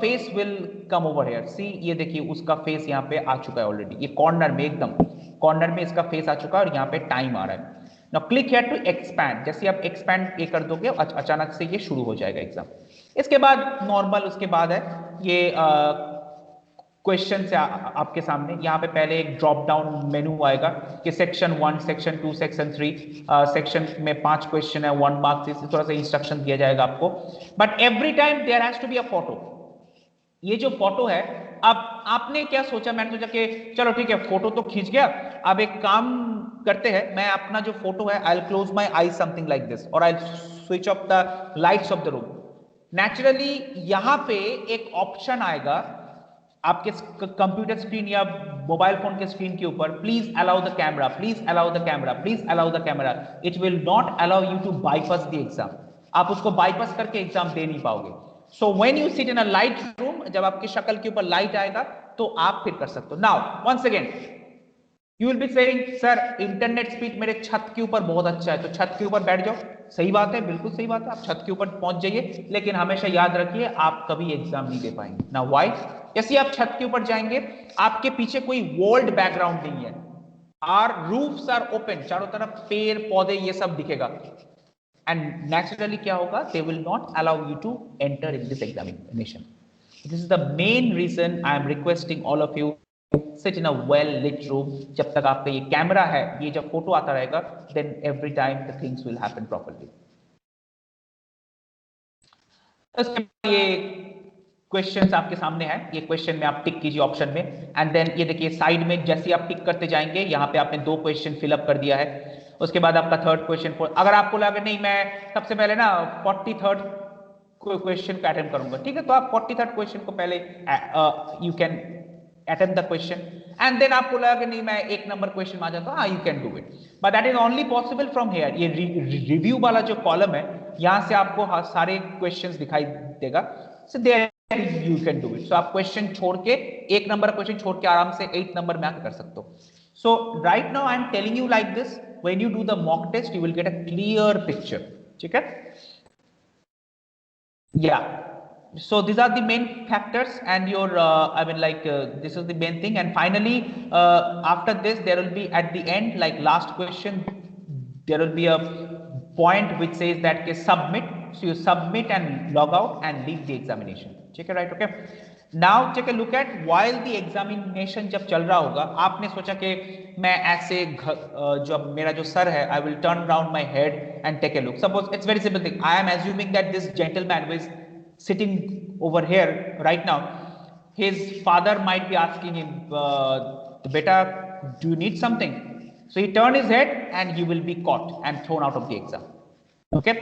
face will come over here. See, ये देखिए उसका फेस यहाँ पे आ चुका है ऑलरेडी. ये कॉर्नर में, एकदम कॉर्नर में इसका फेस आ चुका है और यहाँ पे टाइम आ रहा है. Now click here to expand. जैसे आप एक्सपैंड ये कर दोगे अचानक से ये शुरू हो जाएगा एग्जाम. इसके बाद नॉर्मल, उसके बाद है ये क्वेश्चन से आपके सामने. यहाँ पे पहले एक ड्रॉप डाउन मेनू आएगा कि सेक्शन 1, सेक्शन 2, सेक्शन 3, सेक्शन में 5 क्वेश्चन है, 1 मार्क्स. इससे थोड़ा सा इंस्ट्रक्शन दिया जाएगा आपको, but every time there has to be a photo. ये जो फोटो है, अब आपने क्या सोचा, मैंने सोचा कि चलो ठीक है फोटो तो खींच गया, अब एक काम करते हैं, मैं अपना जो फोटो है I will close my eyes something like this और I will switch off the lights of the room. Naturally यहाँ पे एक ऑप्शन आएगा आपके कंप्यूटर स्क्रीन या मोबाइल फोन के स्क्रीन के ऊपर, please allow the camera, please allow the camera, please allow the camera. It will not allow you to bypass the exam. आप उसको बाईपास करके एग्जाम दे नहीं पाओगे. So when you sit in a light room, जब आपकी शक्ल के ऊपर लाइट आएगा तो आप फिर कर सकते हो. Now once again you will be saying sir internet speed मेरे छत के ऊपर बहुत अच्छा है, तो छत के ऊपर बैठ जाओ। सही बात है, बिल्कुल सही बात है, आप छत के ऊपर पहुंच जाइए, लेकिन हमेशा याद रखिए आप कभी एग्जाम नहीं दे पाएंगे ना। व्हाई? जैसे आप छत के ऊपर जाएंगे, आपके पीछे कोई वर्ल्ड बैकग्राउंड नहीं है, आर रूफ्स आर ओपन, चारों तरफ पेड़ पौधे ये सब दिखेगा, एंड नेचुरली क्या होगा, they will not allow you to enter in this examination. This is the main reason I am requesting all of you, sit in a well lit room। जब तक आपका ये कैमरा है, ये जब फोटो आता रहेगा, then every time the things will happen properly। इसके बाद ये क्वेश्चंस आपके सामने है, ये क्वेश्चन में आप टिक कीजिए ऑप्शन में, एंड देन ये देखिए साइड में जैसे आप टिक करते जाएंगे, यहाँ पे आपने 2 क्वेश्चन फिलअप कर दिया है। उसके बाद आपका थर्ड क्वेश्चन, अगर आपको लगे नहीं मैं सबसे पहले ना 43rd क्वेश्चन का अटेम्प्ट करूंगा, ठीक है, तो आप 43rd क्वेश्चन को पहले you can attempt the question, and then आपको लगा कि नहीं मैं 1 नंबर क्वेश्चन में आ जाता हूँ, you can do it, but that is only possible from here। ये रिव्यू वाला जो कॉलम है, यहाँ से आपको सारे क्वेश्चंस दिखाई देगा, so there you can do it। so आप क्वेश्चन छोड़ के 1 नंबर क्वेश्चन छोड़ के आराम से 8 नंबर में आके कर सकते हो। so right now I am telling you like this, when you do the mock test you will get a clear picture, ठीक है? yeah, so these are the main factors, and your I mean like this is the main thing, and finally after this there will be at the end, like last question, there will be a point which says that okay, submit, so you submit and log out and leave the examination, ठीक है, right? okay, now take a look at while the examination जब चल रहा होगा, आपने सोचा कि मैं ऐसे जब मेरा जो सर है, I will turn around my head and take a look। suppose it's very simple thing, I am assuming that this gentleman who is sitting over here right now, his father might be asking him, beta, do you need something? So he turned his head and he will be caught and thrown out of the exam, okay?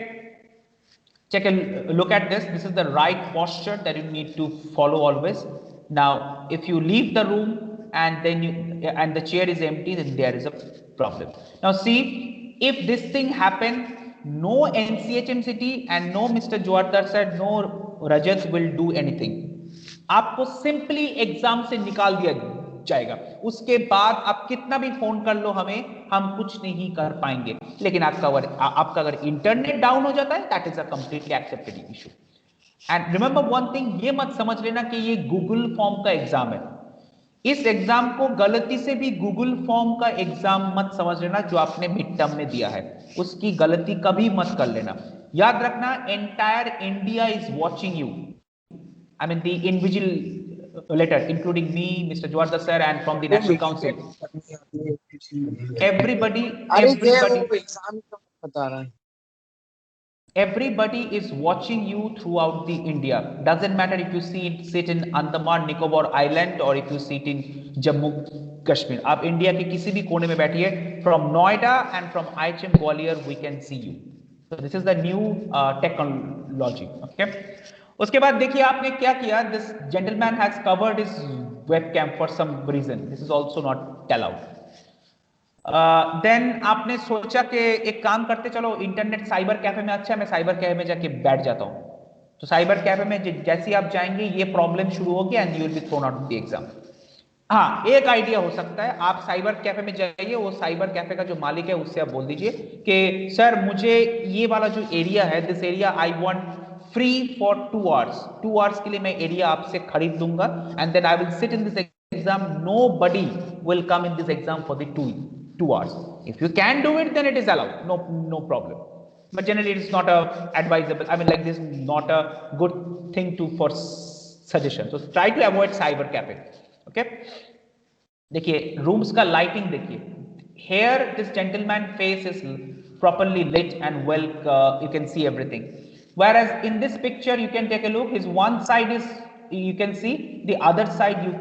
Take a look at this, this is the right posture that you need to follow always। now if you leave the room and then and the chair is empty, then there is a problem। now see, if this thing happened, no NCHMCT and no Mr. Juardar sir, no Rajat will do anything। आपको simply exam से निकाल दिया जाएगा, उसके बाद आप कितना भी फोन कर लो हमें, हम कुछ नहीं कर पाएंगे। लेकिन आपका अगर इंटरनेट डाउन हो जाता है, that is a completely accepted issue. And remember one thing, ये मत समझ लेना कि ये गूगल फॉर्म का एग्जाम है। इस एग्जाम को गलती से भी गूगल फॉर्म का एग्जाम मत समझ लेना, जो आपने मिड टर्म में दिया है, उसकी गलती कभी मत कर लेना। याद रखना, entire India is watching you, I mean the invigilator, including me, Mr. Juardar sir, and from the National Council, everybody is watching you throughout the India। doesn't matter if you sit in Andaman Nicobar Island or if you sit in Jammu Kashmir, आप India के किसी भी कोने में बैठिए, from Noida and from IHM Gwalior we can see you। so this is the new technology, okay? उसके बाद देखिए आपने क्या किया, this gentleman has covered his webcam for some reason, this is also not allowed. Then आपने सोचा कि एक काम करते, चलो इंटरनेट साइबर कैफे में अच्छा है, मैं साइबर कैफे में जाके बैठ जाता हूँ। तो साइबर कैफे में जैसे आप जाएंगे, ये प्रॉब्लम शुरू होगी and you will be thrown out of the exam. हाँ, एक आइडिया हो सकता है, आप साइबर कैफे में जाइए, वो साइबर कैफे का जो मालिक है उससे आप बोल दीजिए कि सर मुझे ये वाला जो एरिया है, this area I want free for 2 hours, 2 hours के लिए मैं एरिया आपसे खरीद दूंगा, and then I will sit in this exam, nobody will come in this exam for the 2 hours। If you can do it then it is allowed, no problem, but generally it is not advisable, I mean like this not a good thing to for suggestion. So try to avoid cyber cafe, okay? देखिए rooms का lighting देखिए, here this gentleman face is properly lit and well, you can see everything, whereas in this picture you can take a look, his one side is you can see, the other side you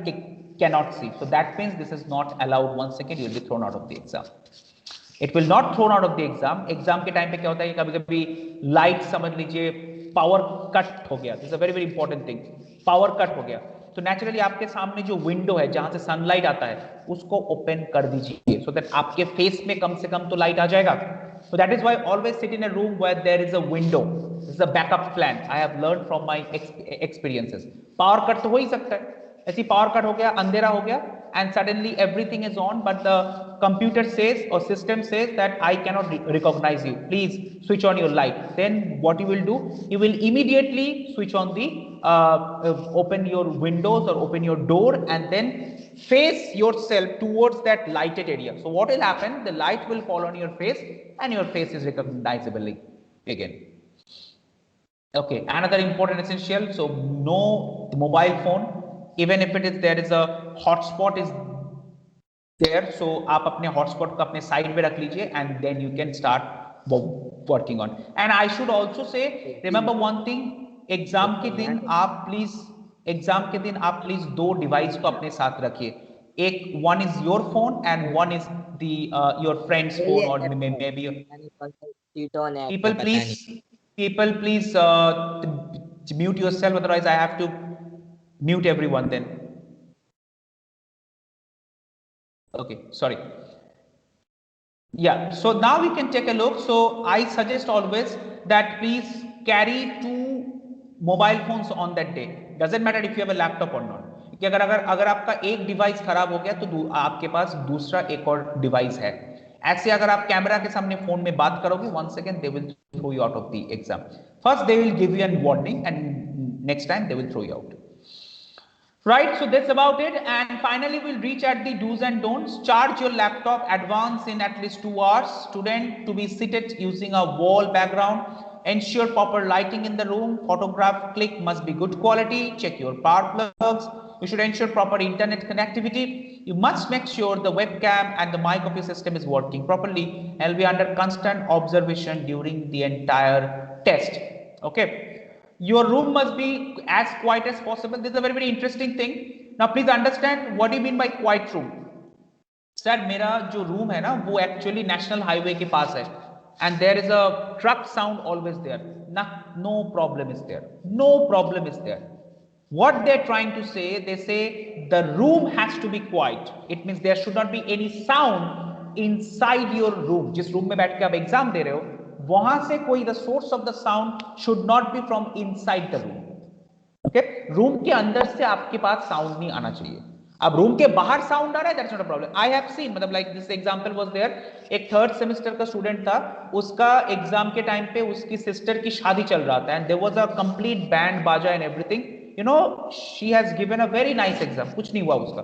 cannot see, so that means this is not allowed। once again you will be thrown out of the exam, it will not thrown out of the exam। Exam के time पे क्या होता है, कभी कभी light समझ लीजिए power cut हो गया, this is a very very important thing, power cut हो गया, तो नेचुरली आपके सामने जो विंडो है जहां से सनलाइट आता है उसको ओपन कर दीजिए, सो दैट आपके फेस में कम से कम तो लाइट आ जाएगा। so that is why always sit in a room where there is a window, this is a backup plan, I have learned from my experiences। Power cut तो हो ही सकता है, ऐसी पावर कट हो गया, अंधेरा हो गया, and suddenly everything is on, but the computer says or system says that I cannot recognize you, please switch on your light. Then what you will do, you will immediately switch on the open your windows or open your door and then face yourself towards that lighted area. So what will happen, the light will fall on your face and your face is recognizable again. Okay, another important essential, so no mobile phone, even if it is there is a hotspot is there, so आप अपने hotspot को अपने side में रख लीजिए and then you can start working on. And I should also say, remember one thing, exam के दिन आप प्लीज दो डिवाइस को अपने साथ रखिए, एक one is your phone and one is the your friend's phone or maybe people please mute yourself, otherwise I have to mute everyone then. Okay, sorry. Yeah, so now we can take a look. So I suggest always that please carry two mobile phones on that day. Doesn't matter if you have a laptop or not. कि अगर आपका एक device खराब हो गया तो आपके पास दूसरा एक और डिवाइस है. ऐसे अगर आप कैमरा के सामने फोन में बात करोगे, once again they will throw you out of the exam. First they will give you a warning and next time they will throw you out. Right, so that's about it, and finally we'll reach at the do's and don'ts. Charge your laptop advance in at least 2 hours. Student to be seated using a wall background. Ensure proper lighting in the room. Photograph click must be good quality. Check your power plugs. You should ensure proper internet connectivity. You must make sure the webcam and the mic of your system is working properly and will be under constant observation during the entire test. Okay. Your room must be as quiet as possible. This is a very, very interesting thing. Now please understand what do you mean by quiet room. Sir, मेरा जो room है ना वो actually national highway के पास है and there is a truck sound always there. No problem is there. No problem is there. What they're trying to say, they say the room has to be quiet. It means there should not be any sound inside your room. जिस room में बैठ के आप exam दे रहे हो वहां से कोई the source of the sound should not be from inside the room. Okay, room के अंदर से आपके पास साउंड नहीं आना चाहिए. अब रूम के बाहर साउंड आ रहा है, that's not a problem. I have seen, मतलब like this example was there, एक थर्ड सेमेस्टर का स्टूडेंट था, उसका एग्जाम के टाइम पे उसकी सिस्टर की शादी चल रहा था and there was a complete band बाजा and everything. You know, she has given a very nice exam. कुछ नहीं हुआ उसका.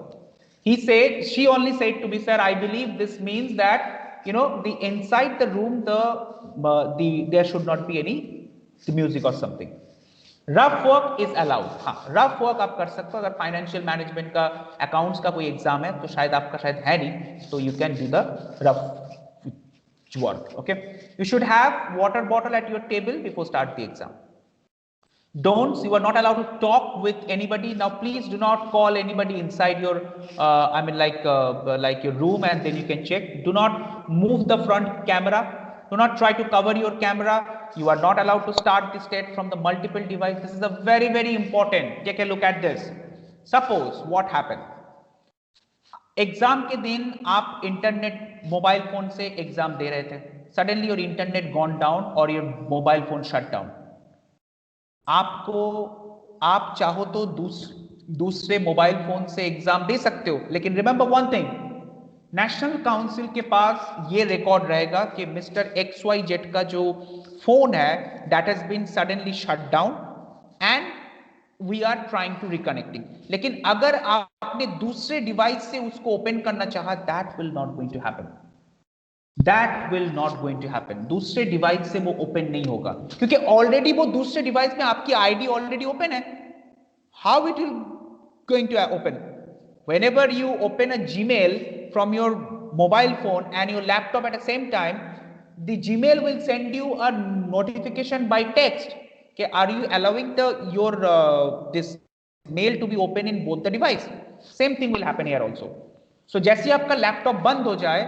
She only said to me, sir, I believe this means that you know the inside the room there should not be any music or something. Rough work is allowed. हाँ, rough work आप कर सकते हो. अगर financial management का accounts का कोई exam है तो शायद आपका शायद है नहीं, तो you can do the rough work. Okay, you should have water bottle at your table before start the exam. Don'ts, you are not allowed to talk with anybody. Now please do not call anybody inside your like your room and then you can check. Do not move the front camera. Do not try to cover your camera. You are not allowed to start the state from the multiple device. This is a very, very important. Take a look at this. Suppose what happened. Exam के दिन आप internet mobile phone से exam दे रहे थे, suddenly your internet gone down और your mobile phone shut down. आप चाहो तो दूसरे मोबाइल फोन से एग्जाम दे सकते हो, लेकिन remember one thing, National Council के पास ये रिकॉर्ड रहेगा कि मिस्टर XYZ का जो फोन है that has been suddenly shut down and we are trying to reconnecting. लेकिन अगर आपने दूसरे डिवाइस से उसको ओपन करना चाहा, that will not going to happen. That will not going to happen. दूसरे डिवाइस से वो ओपन नहीं होगा क्योंकि ऑलरेडी वो दूसरे डिवाइस में आपकी आईडी ऑलरेडी ओपन है. How it will going to open? Whenever you open a Gmail from your mobile phone and your laptop at the same time, the Gmail will send you a notification by text. Okay, are you allowing your this mail to be open in both the device? Same thing will happen here also. So जैसे ही आपका laptop बंद हो जाए,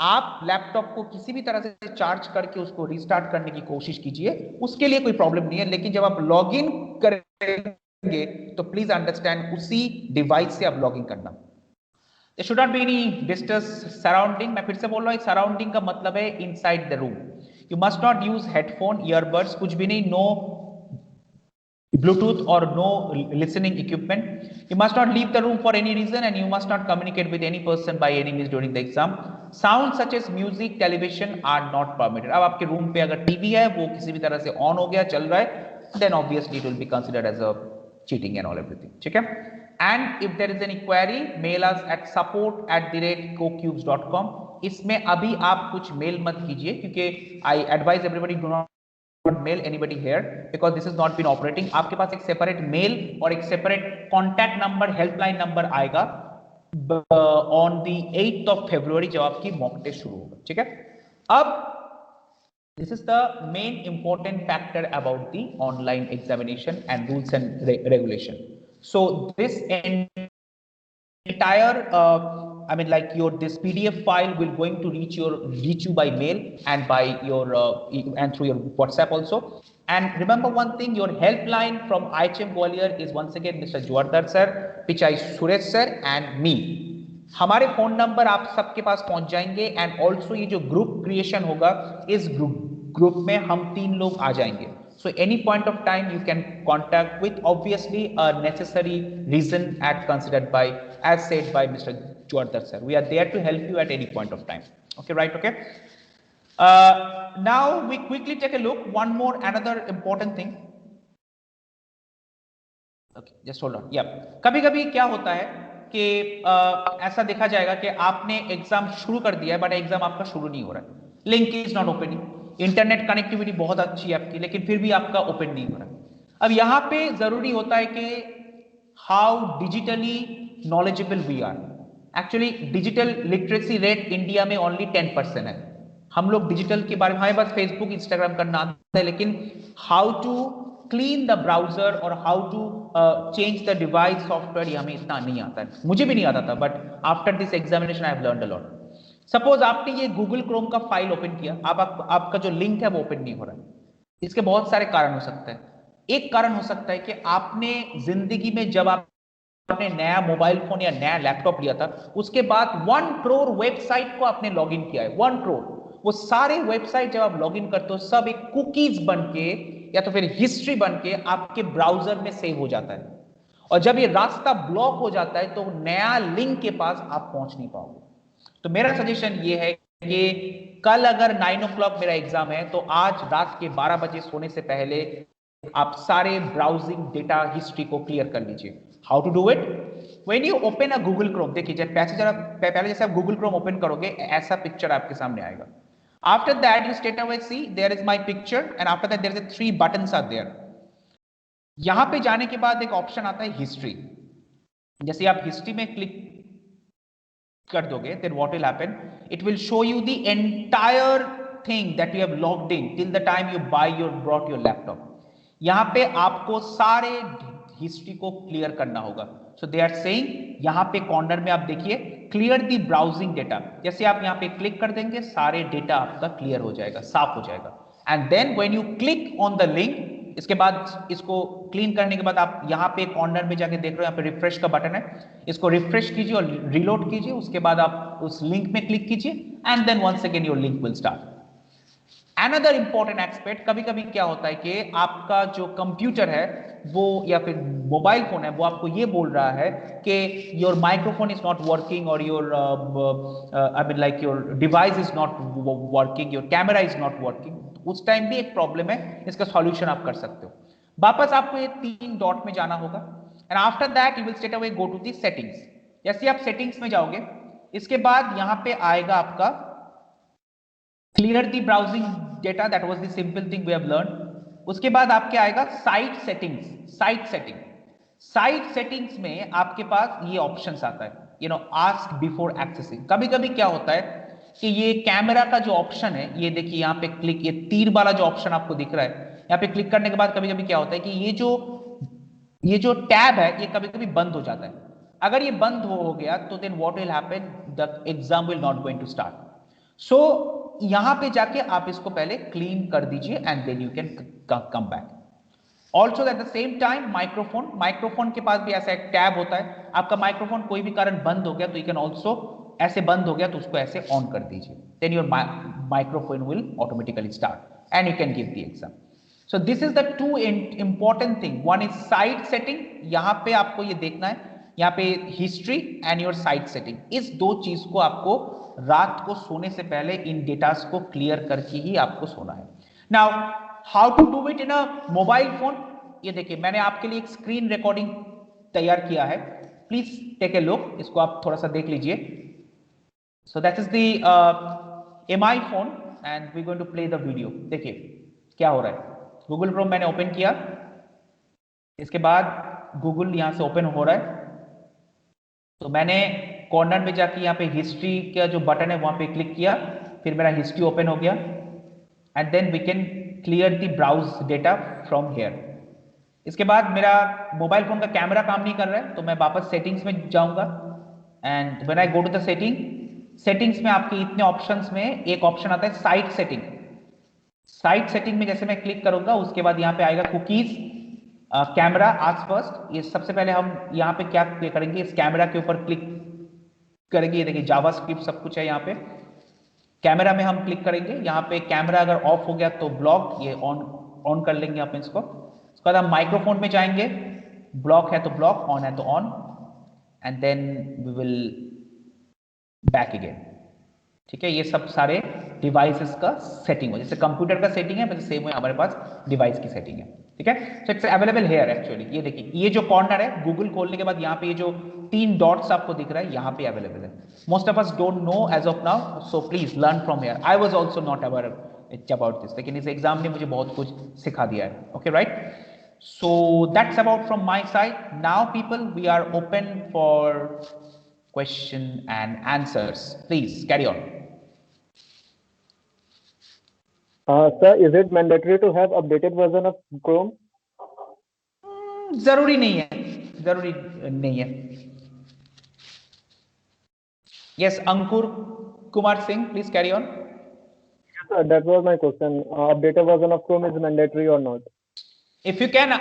आप laptop को किसी भी तरह से चार्ज करके उसको रिस्टार्ट करने की कोशिश कीजिए, उसके लिए कोई प्रॉब्लम नहीं है. लेकिन जब आप लॉग इन करेंगे तो प्लीज अंडरस्टैंड उसी डिवाइस से आप लॉग इन करना. There should not be any distance surrounding. मैं फिर से बोल रहा हूँ, सराउंडिंग का मतलब है inside the room. You must not use headphone, earbuds, कुछ भी नहीं. No Bluetooth or no listening equipment. You must not leave the room for any reason and you must not communicate with any person by any means during the exam. Sounds such as music, television are not permitted. अब आपके room पे अगर TV है वो किसी भी तरह से ऑन हो गया चल रहा है then obviously it will be considered as a cheating and all everything. ठीक है? And if there is any query, mail us at support@cocubes.com. इसमें अभी आप कुछ मेल मत कीजिए क्योंकि I advise everybody do not mail anybody here because this has not been operating. आपके पास एक सेपरेट मेल और एक separate contact number helpline number आएगा on the 8th of February जब आपकी मॉक टेस्ट शुरू होगा. ठीक है? अब this is the main important factor about the online examination and rules and regulation. So this entire I mean like this PDF file will going to reach you by mail and by your and through your WhatsApp also. And remember one thing, your helpline from IHM Gwalior is once again Mr. Juardar sir, Pichai Suresh sir and me. हमारे phone number आप सबके पास पहुंच जाएंगे and also ये जो group creation होगा इस group में हम 3 लोग आ जाएंगे. So any point of time you can contact with obviously a necessary reason considered by as said by Mr. Juardar sir. We are there to help you at any point of time. Okay, right? Okay. Now we quickly take a look. One more, another important thing. Okay, just hold on. Yeah. कभी-कभी क्या होता है कि ऐसा देखा जाएगा कि आपने एग्जाम शुरू कर दिया है बट एग्जाम आपका शुरू नहीं हो रहा है. Link is not opening. Internet connectivity बहुत अच्छी है आपकी लेकिन फिर भी आपका ओपन नहीं हो रहा. अब यहां पे जरूरी होता है कि how digitally knowledgeable we are. Actually digital literacy rate India में ओनली 10% है. हम लोग डिजिटल के बारे में हमें बस फेसबुक इंस्टाग्राम करना आता है लेकिन how to clean the browser और how to change the device software हमें इतना नहीं आता है. मुझे भी नहीं आता था but after this examination I have learned a lot. Suppose आपने ये गूगल क्रोम का फाइल ओपन किया, आपका जो लिंक है वो ओपन नहीं हो रहा है. इसके बहुत सारे कारण हो सकते हैं. एक कारण हो सकता है कि आपने जिंदगी में जब आपने नया मोबाइल फोन या नया लैपटॉप लिया था उसके बाद 1 करोड़ वेबसाइट को आपने लॉगिन किया है. 1 करोड़. वो सारे वेबसाइट जब आप लॉगिन करते हो सब एक कुकीज बन के या तो फिर हिस्ट्री बन के आपके ब्राउजर में सेव हो जाता है और जब ये रास्ता ब्लॉक हो जाता है तो नया लिंक के पास आप पहुंच नहीं पाओगे. तो मेरा सजेशन ये है कि कल अगर 9 o'clock मेरा एग्जाम है तो आज रात के 12 बजे सोने से पहले आप सारे ब्राउजिंग डेटा हिस्ट्री को क्लियर कर लीजिए. How to do it? When you open a Google Chrome, देखिए पहले जैसे आप गूगल क्रोम ओपन करोगे ऐसा पिक्चर आपके सामने आएगा. After that you straight away see there is my picture and after that there is 3 buttons are there. यहां पे जाने के बाद एक ऑप्शन आता है हिस्ट्री. जैसे आप हिस्ट्री में क्लिक कर दोगे then what will happen, it will show you the entire thing that you have logged in till the time you brought your laptop. यहां पे आपको सारे हिस्ट्री को क्लियर करना होगा. सो दे आर सेइंग यहां पे कॉर्नर में आप देखिए क्लियर द ब्राउजिंग डेटा. जैसे आप यहां पे क्लिक कर देंगे सारे डेटा आपका क्लियर हो जाएगा, साफ हो जाएगा. And then when you click on the link, इसके बाद इसको क्लीन करने के बाद आप यहाँ पे कॉर्नर में जाके देख रहे हो यहाँ पे रिफ्रेश का बटन है, इसको रिफ्रेश कीजिए और रीलोड कीजिए. उसके बाद आप उस लिंक में क्लिक कीजिए and then once again your link will start. Another important aspect, कभी कभी क्या होता है कि आपका जो कंप्यूटर है वो या फिर मोबाइल फोन है वो आपको ये बोल रहा है कि your microphone is not working और your I mean like your device is not working, your camera is not working. उस टाइम भी एक प्रॉब्लम है, इसका सॉल्यूशन आप कर सकते हो. वापस आपको ये 3 डॉट में जाना होगा and after that you will straight away go to the settings. जैसे आप सेटिंग्स में जाओगे इसके बाद यहां पे आएगा आपका clear the browsing data, that was the simple thing we have learn. उसके बाद आपके आएगा साइट सेटिंग्स. साइट सेटिंग्स में आपके पास ये ऑप्शंस आता है, you know, ask before accessing. कभी कभी क्या होता है कि ये कैमरा का जो ऑप्शन है, ये देखिए यहाँ पे क्लिक, ये तीर वाला जो ऑप्शन आपको दिख रहा है, यहाँ पे क्लिक करने के बाद कभी कभी क्या होता है कि ये जो टैब है ये कभी कभी बंद हो जाता है. अगर ये बंद हो गया तो then what will happen, the exam will not going to start. So यहां पे जाके आप इसको पहले क्लीन कर दीजिए and then you can come back. Also at the same time microphone के पास भी ऐसा एक टैब होता है. आपका माइक्रोफोन कोई भी कारण बंद हो गया तो यू कैन ऑल्सो, ऐसे बंद हो गया तो उसको ऐसे ऑन कर दीजिए. Then your microphone will automatically start and you can give the exam. So this is the two important thing. One is site setting. यहाँ पे आपको ये देखना है, यहाँ पे history and your site setting. इस दो चीज को आपको रात को सोने से पहले इन डेटास को क्लियर करके ही आपको सोना है. Now how to do it in a mobile phone. ये देखिए मैंने आपके लिए एक स्क्रीन रिकॉर्डिंग तैयार किया है. Please take a look. इसको आप थोड़ा सा देख लीजिए. So that is the MI phone and we going to play the video. देखिए क्या हो रहा है. गूगल क्रोम मैंने ओपन किया. इसके बाद गूगल यहां से ओपन हो रहा है. तो मैंने कॉर्नर में जाके यहाँ पे हिस्ट्री का जो बटन है वहां पे क्लिक किया. फिर मेरा हिस्ट्री ओपन हो गया and then we can clear the browse data from here. इसके बाद मेरा मोबाइल फोन का कैमरा काम नहीं कर रहा है तो मैं वापस सेटिंग्स में जाऊंगा and when I go to the settings में आपके इतने ऑप्शंस में एक ऑप्शन आता है साइट सेटिंग. साइट सेटिंग में जैसे मैं क्लिक करूंगा उसके बाद यहाँ पे आएगा कुकीज, कैमरा आज फर्स्ट. ये सबसे पहले हम यहाँ पे क्या क्लिक करेंगे, इस कैमरा के ऊपर क्लिक करेंगे. ये देखिए जावास्क्रिप्ट सब कुछ है यहाँ पे. कैमरा में हम क्लिक करेंगे. यहाँ पे कैमरा अगर ऑफ हो गया तो ब्लॉक, ये ऑन कर लेंगे आप इसको. उसके बाद हम माइक्रोफोन में जाएंगे. ब्लॉक है तो ब्लॉक, ऑन है तो on and then we will back again. ठीक है. ये सब सारे डिवाइसेस का सेटिंग हो. जैसे कंप्यूटर का सेटिंग है वैसे सेम है हमारे पास डिवाइस की सेटिंग है. ठीक है. So it's available here actually. ये देखिए ये जो कॉर्नर है गूगल खोलने के बाद यहाँ पे ये जो 3 डॉट्स आपको दिख रहा है यहाँ पे अवेलेबल है. Most of us don't know as of now, so please learn from here. I was also not aware about this, लेकिन इस एग्जाम ने मुझे बहुत कुछ सिखा दिया है. Okay right. So that's about from my side. Now people we are open for question and answers. Please carry on. Sir, is it mandatory to have updated version of Chrome? जरूरी नहीं है. जरूरी नहीं है. Yes, Ankur Kumar Singh, please carry on. Yes, sir, that was my question. Updated version of Chrome is mandatory or not? If you can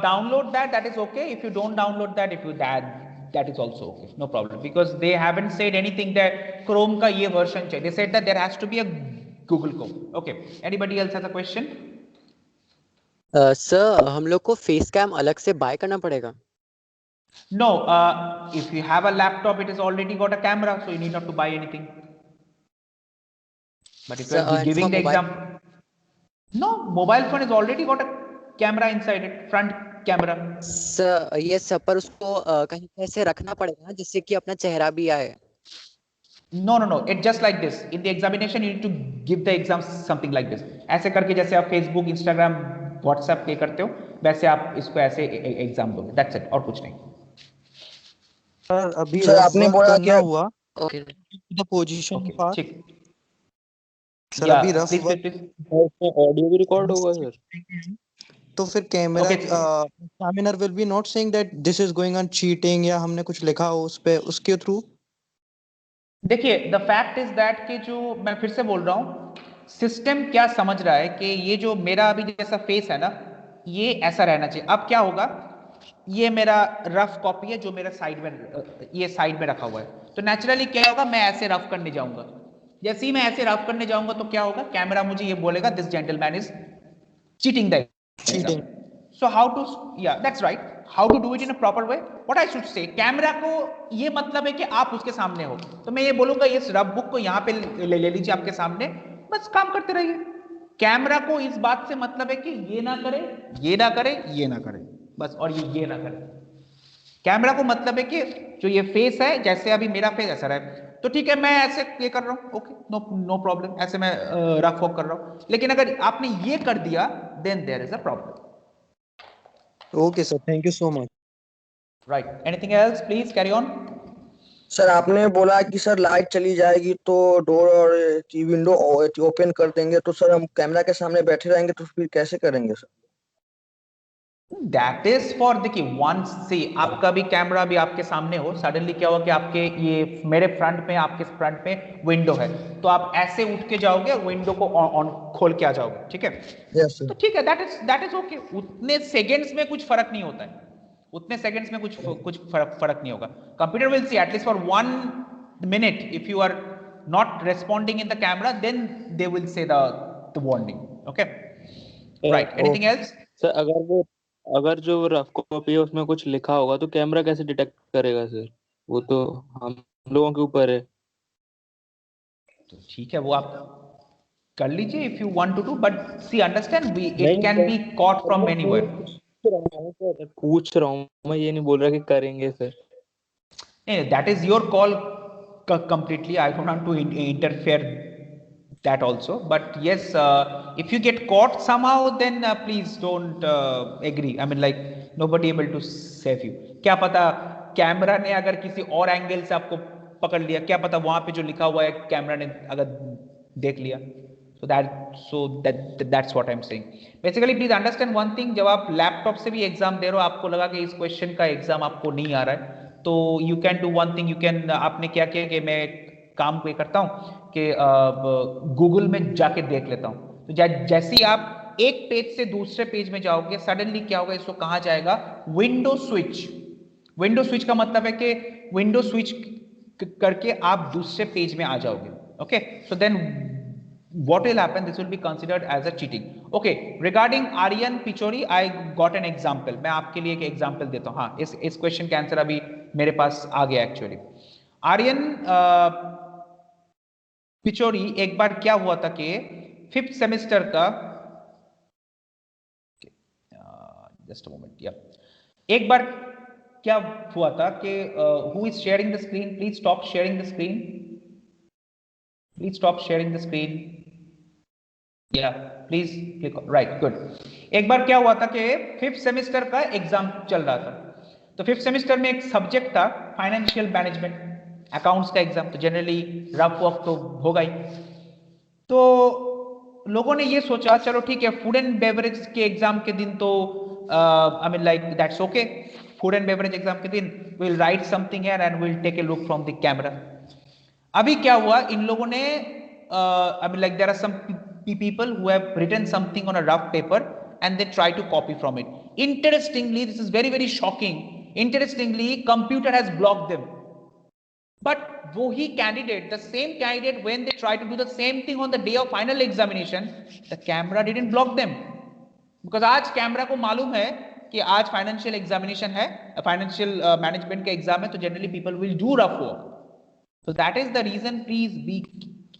download that, that is okay. If you don't download that, if you that is also okay, no problem, because they haven't said anything that Chrome का ये version चाहिए. They said that there has to be a Google Chrome. Okay. Anybody else has a question? Sir हम लोग को face cam अलग से bye करना पड़ेगा? No. If you have a laptop, it has already got a camera, so you need not to buy anything. But if you are giving the exam, no, mobile phone has already got a camera inside it, front camera. Sir ये सब पर उसको कहीं ऐसे रखना पड़ेगा जिससे कि अपना चेहरा भी आए. No. It's just like this. In the examination, you need to give the exam something like this. ऐसे करके जैसे आप Facebook, Instagram, WhatsApp पे करते हो वैसे आप इसको ऐसे एग्जाम दोगे. That's it. और कुछ नहीं. सर अभी सर आपने बोला क्या हुआ ओके. The position part. ठीक. सर अभी रफ ऑडियो भी रिकॉर्ड होगा सर. तो फिर camera Okay. Examiner will be not saying that this is going on cheating या हमने कुछ लिखा हो उस पे उसके थ्रू. देखिए द फैक्ट इज दैट कि जो मैं फिर से बोल रहा हूँ, सिस्टम क्या समझ रहा है कि ये जो मेरा अभी जैसा फेस है ना ये ऐसा रहना चाहिए. अब क्या होगा, ये मेरा रफ कॉपी है जो मेरा साइड में ये साइड में रखा हुआ है. तो नेचुरली क्या होगा, मैं ऐसे रफ करने जाऊंगा. जैसे ही मैं ऐसे रफ करने जाऊंगा तो क्या होगा, कैमरा मुझे ये बोलेगा this gentleman is cheating the cheating. So how to, yeah, that's right. How to do it in a proper way? What I should say, camera को ये मतलब है कि आप उसके सामने हो, तो मैं ये बोलूंगा इस रफ बुक को यहाँ पे ले लीजिए आपके सामने, बस काम करते रहिए. कैमरा को इस बात से मतलब है कि ये ना करे, ये ना करे, ये ना करे, बस, और ये ना करे. कैमरा को मतलब है कि जो ये फेस है, जैसे अभी मेरा फेस ऐसा रहा तो ठीक है, मैं ऐसे ये कर रहा हूँ, ओके, नो प्रॉब्लम, ऐसे मैं रफ वॉक कर रहा हूँ. लेकिन अगर आपने ये कर दिया then there is a problem. Okay sir, thank you so much. Right. Anything else, please carry on. Sir आपने बोला कि सर लाइट चली जाएगी तो डोर और विंडो ओपन कर देंगे, तो सर हम कैमरा के सामने बैठे रहेंगे तो फिर कैसे करेंगे सर? दैट इज फॉर, देखिए वंस से आपका भी कैमरा भी आपके सामने हो, सडनली क्या होगा कि आपके ये मेरे फ्रंट में, आपके फ्रंट में विंडो है, तो आप ऐसे उठ के जाओगे और विंडो को ऑन खोल के आ जाओगे. ठीक है. Yes sir. तो ठीक है, दैट इज ओके. उतने सेकंड्स में कुछ फर्क नहीं होता है. उतने सेकंड्स में कुछ फर्क नहीं होगा. Computer will see at least for 1 minute if you are not responding in the camera, then they will say the warning. Okay. Right. Anything else? Sir अगर जो रफ कॉपी है उसमें कुछ लिखा होगा तो कैमरा कैसे डिटेक्ट करेगा सर? वो तो हम लोगों के ऊपर है। तो ठीक है, वो आप कर लीजिए if you want to do, but see, understand, it can be caught from anywhere. पूछ रहा हूँ मैं, ये नहीं बोल रहा कि करेंगे sir. That is your call completely. I don't want to interfere that also, but yes, if you get caught somehow, then please don't agree. I mean, like, nobody able to save you. क्या पता camera ने अगर किसी और angle से आपको पकड़ लिया, क्या पता वहां पे जो लिखा हुआ है कैमरा ने अगर देख लिया। so that's what I'm saying. Basically, please understand one thing, जब आप लैपटॉप से भी एग्जाम दे रहे हो, आपको लगा कि इस क्वेश्चन का एग्जाम आपको नहीं आ रहा है, तो you can do one thing. You can, आपने क्या किया कि मैं काम को ये करता हूँ कि गूगल में जाके देख लेता हूँ। तो जैसे ही आप एक पेज से दूसरे पेज में जाओगे, सडनली क्या होगा, इसको कहा जाएगा विंडो स्विच। विंडो स्विच का मतलब है कि विंडो स्विच करके आप दूसरे पेज में आ जाओगे। Okay, so then what will happen, this will be considered as a cheating. Okay, regarding Aryan Pichori, I got an example. मैं आपके लिए एक एग्जाम्पल देता हूँ। हाँ, इस क्वेश्चन का आंसर अभी मेरे पास आ गया एक्चुअली। आर्यन पिचोरी, एक बार क्या हुआ था कि 5th सेमेस्टर का, जस्ट अ मोमेंट, या एक बार क्या हुआ था कि who is sharing the screen, please stop sharing the screen, please stop sharing the screen, या प्लीज क्लिक, राइट, गुड। एक बार क्या हुआ था कि 5th सेमेस्टर का एग्जाम चल रहा था, तो 5th सेमेस्टर में एक सब्जेक्ट था फाइनेंशियल मैनेजमेंट, अकाउंट्स का एग्जाम, तो जनरली रफ वर्क तो होगा ही। तो लोगों ने ये सोचा चलो ठीक है, फूड एंड बेवरेज के एग्जाम के दिन तो I mean like that's okay, food and beverage exam के दिन will write something here and will take a look from the camera. अभी क्या हुआ, इन लोगों ने I mean, like, there are some people who have written something on a rough paper and they try to copy from it. Interestingly, this is very, very shocking. Interestingly, computer has blocked them. But wohi candidate, the same candidate, when they try to do the same thing on the day of final examination, the camera didn't block them. Because आज camera को मालूम है कि आज financial examination है, financial management का exam है, तो generally people will do rough work. So that is the reason, please be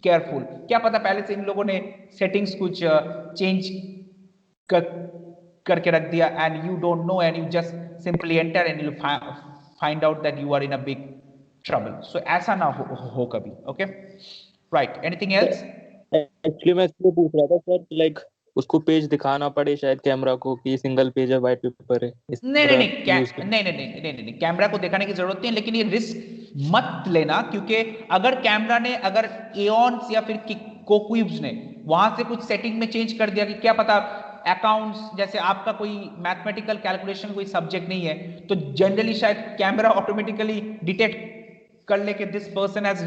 careful. क्या पता पहले से इन लोगों ने सेटिंग्स कुछ चेंज करके रख दिया and you don't know and you just simply enter and you find out that you are in a big trouble. So ऐसा ना हो कभी। Okay, right, anything else? Actually मैं इसलिए पूछ रहा था सर, लाइक उसको पेज दिखाना पड़े शायद कैमरा को कि सिंगल पेज है, व्हाइट पेपर है। नहीं, कैमरा को दिखाने की जरूरत नहीं है, लेकिन ये रिस्क मत लेना, क्योंकि अगर कैमरा ने, अगर एऑन्स या फिर कोक्यूब्स ने वहां से कुछ सेटिंग में चेंज कर दिया कि क्या पता अकाउंट्स, जैसे आपका कोई मैथमेटिकल कैलकुलेशन कोई सब्जेक्ट नहीं है, तो जनरली शायद कैमरा ऑटोमेटिकली डिटेक्ट कर ले कि this person has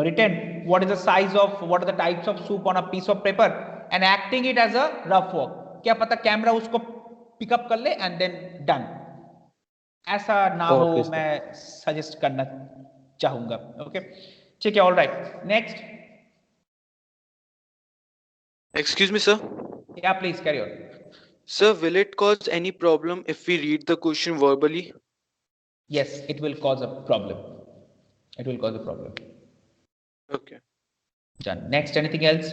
written what is the size of, what are the types of soup on a piece of paper and acting it as a rough work. क्या पता camera उसको pickup कर ले and then done. ऐसा ना हो, मैं suggest करना चाहूंगा। ओके, ठीक है, all right, next. Excuse me, sir. Yeah, please carry on. Sir, will it cause any problem if we read the question verbally? Yes, it will cause a problem. It will cause a problem. Okay. Done. Next, anything else?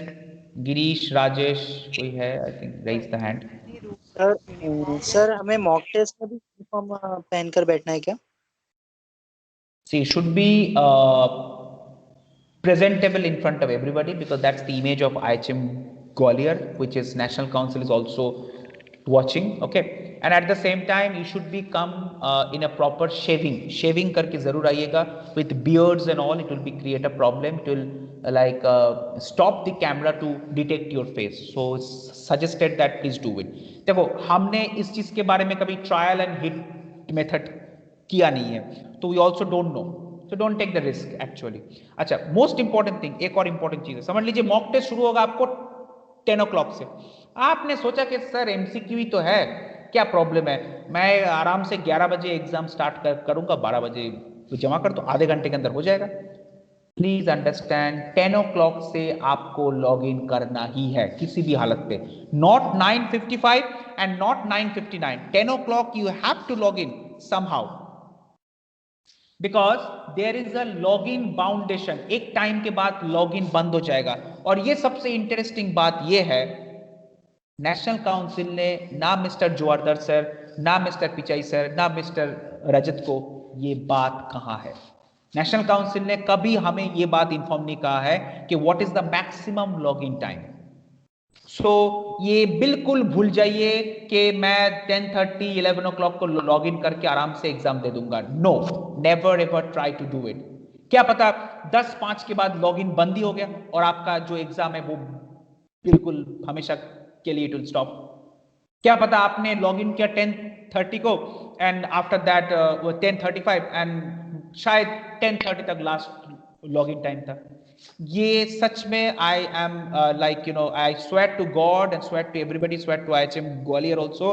Girish, Rajesh, कोई है? I think raise the hand. Sir हमें mock test में भी uniform पहनकर बैठना है क्या? See, it should be presentable in front of everybody, because that's the image of IHM Gwalior, which is National Council is also watching. Okay, and at the same time you should be come in a proper shaving करके जरूर आइएगा, with beards and all. It will be create a problem. It will like stop the camera to detect your face. So it's suggested that please do it. देखो, हमने इस चीज के बारे में कभी ट्रायल एंड हिट मेथड किया नहीं है, तो we also don't know. So don't take the risk actually. अच्छा, मोस्ट इंपॉर्टेंट थिंग, एक और इंपॉर्टेंट चीज है, समझ लीजिए मॉक टेस्ट शुरू होगा आपको 10 o'clock से। आपने सोचा कि सर एमसीक्यू ही तो है, क्या प्रॉब्लम है, मैं आराम से 11 बजे एग्जाम स्टार्ट करूंगा, 12 बजे जमा कर, तो आधे घंटे के अंदर हो जाएगा। प्लीज अंडरस्टैंड 10 o'clock से आपको लॉग इन करना ही है किसी भी हालत पे, not 9:55 and not 9:59. 10 o'clock you have to log in somehow because there is a login foundation. एक टाइम के बाद लॉगिन बंद हो जाएगा. और ये सबसे इंटरेस्टिंग बात ये है, नेशनल काउंसिल ने ना मिस्टर जोआरदर सर, ना मिस्टर पिचाई सर, ना मिस्टर रजत को ये बात कहा है. नेशनल काउंसिल ने कभी हमें ये बात इंफॉर्म नहीं कहा है कि what is the maximum login time. So ये बिल्कुल भूल जाइए कि मैं 10:30 11 o'clock को लॉग इन करके आराम से एग्जाम दे दूंगा. No, never ever try to do it. क्या पता 10:05 के बाद लॉग इन बंद ही हो गया और आपका जो एग्जाम है वो बिल्कुल हमेशा के लिए इट विल स्टॉप. क्या पता आपने लॉग इन किया 10:30 को एंड आफ्टर दैट 10:35 एंड शायद 10:30 तक लास्ट लॉग इन टाइम था. ये सच में I am like I swear to God and swear to everybody, swear to IHM Gwalior also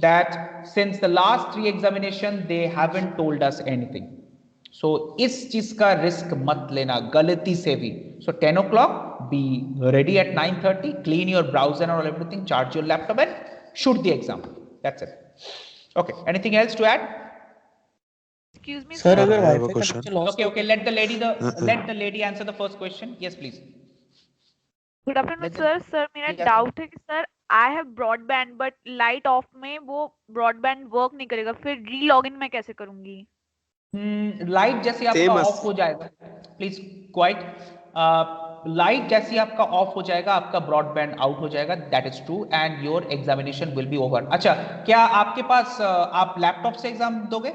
that since the last 3 examination they haven't told us anything. So इस चीज का risk मत लेना गलती से भी. So 10 o'clock be ready at 9:30, clean your browser and all everything, charge your laptop and shoot the exam. That's it. Okay, anything else to add? Excuse me, Sir, sir. I have a question. Okay, let the lady answer the first question. Yes, please. Good afternoon, sir. Sir, मेरा doubt है कि sir I have broadband but light of में वो broadband work नहीं करेगा, फिर री login मैं कैसे करूंगी? लाइट जैसे आपका ऑफ हो जाएगा, प्लीज क्वाइट. लाइट जैसे आपका ऑफ हो जाएगा आपका ब्रॉडबैंड आउट हो जाएगा. That is true and your examination will be over. अच्छा, क्या आपके पास आप लैपटॉप से एग्जाम दोगे?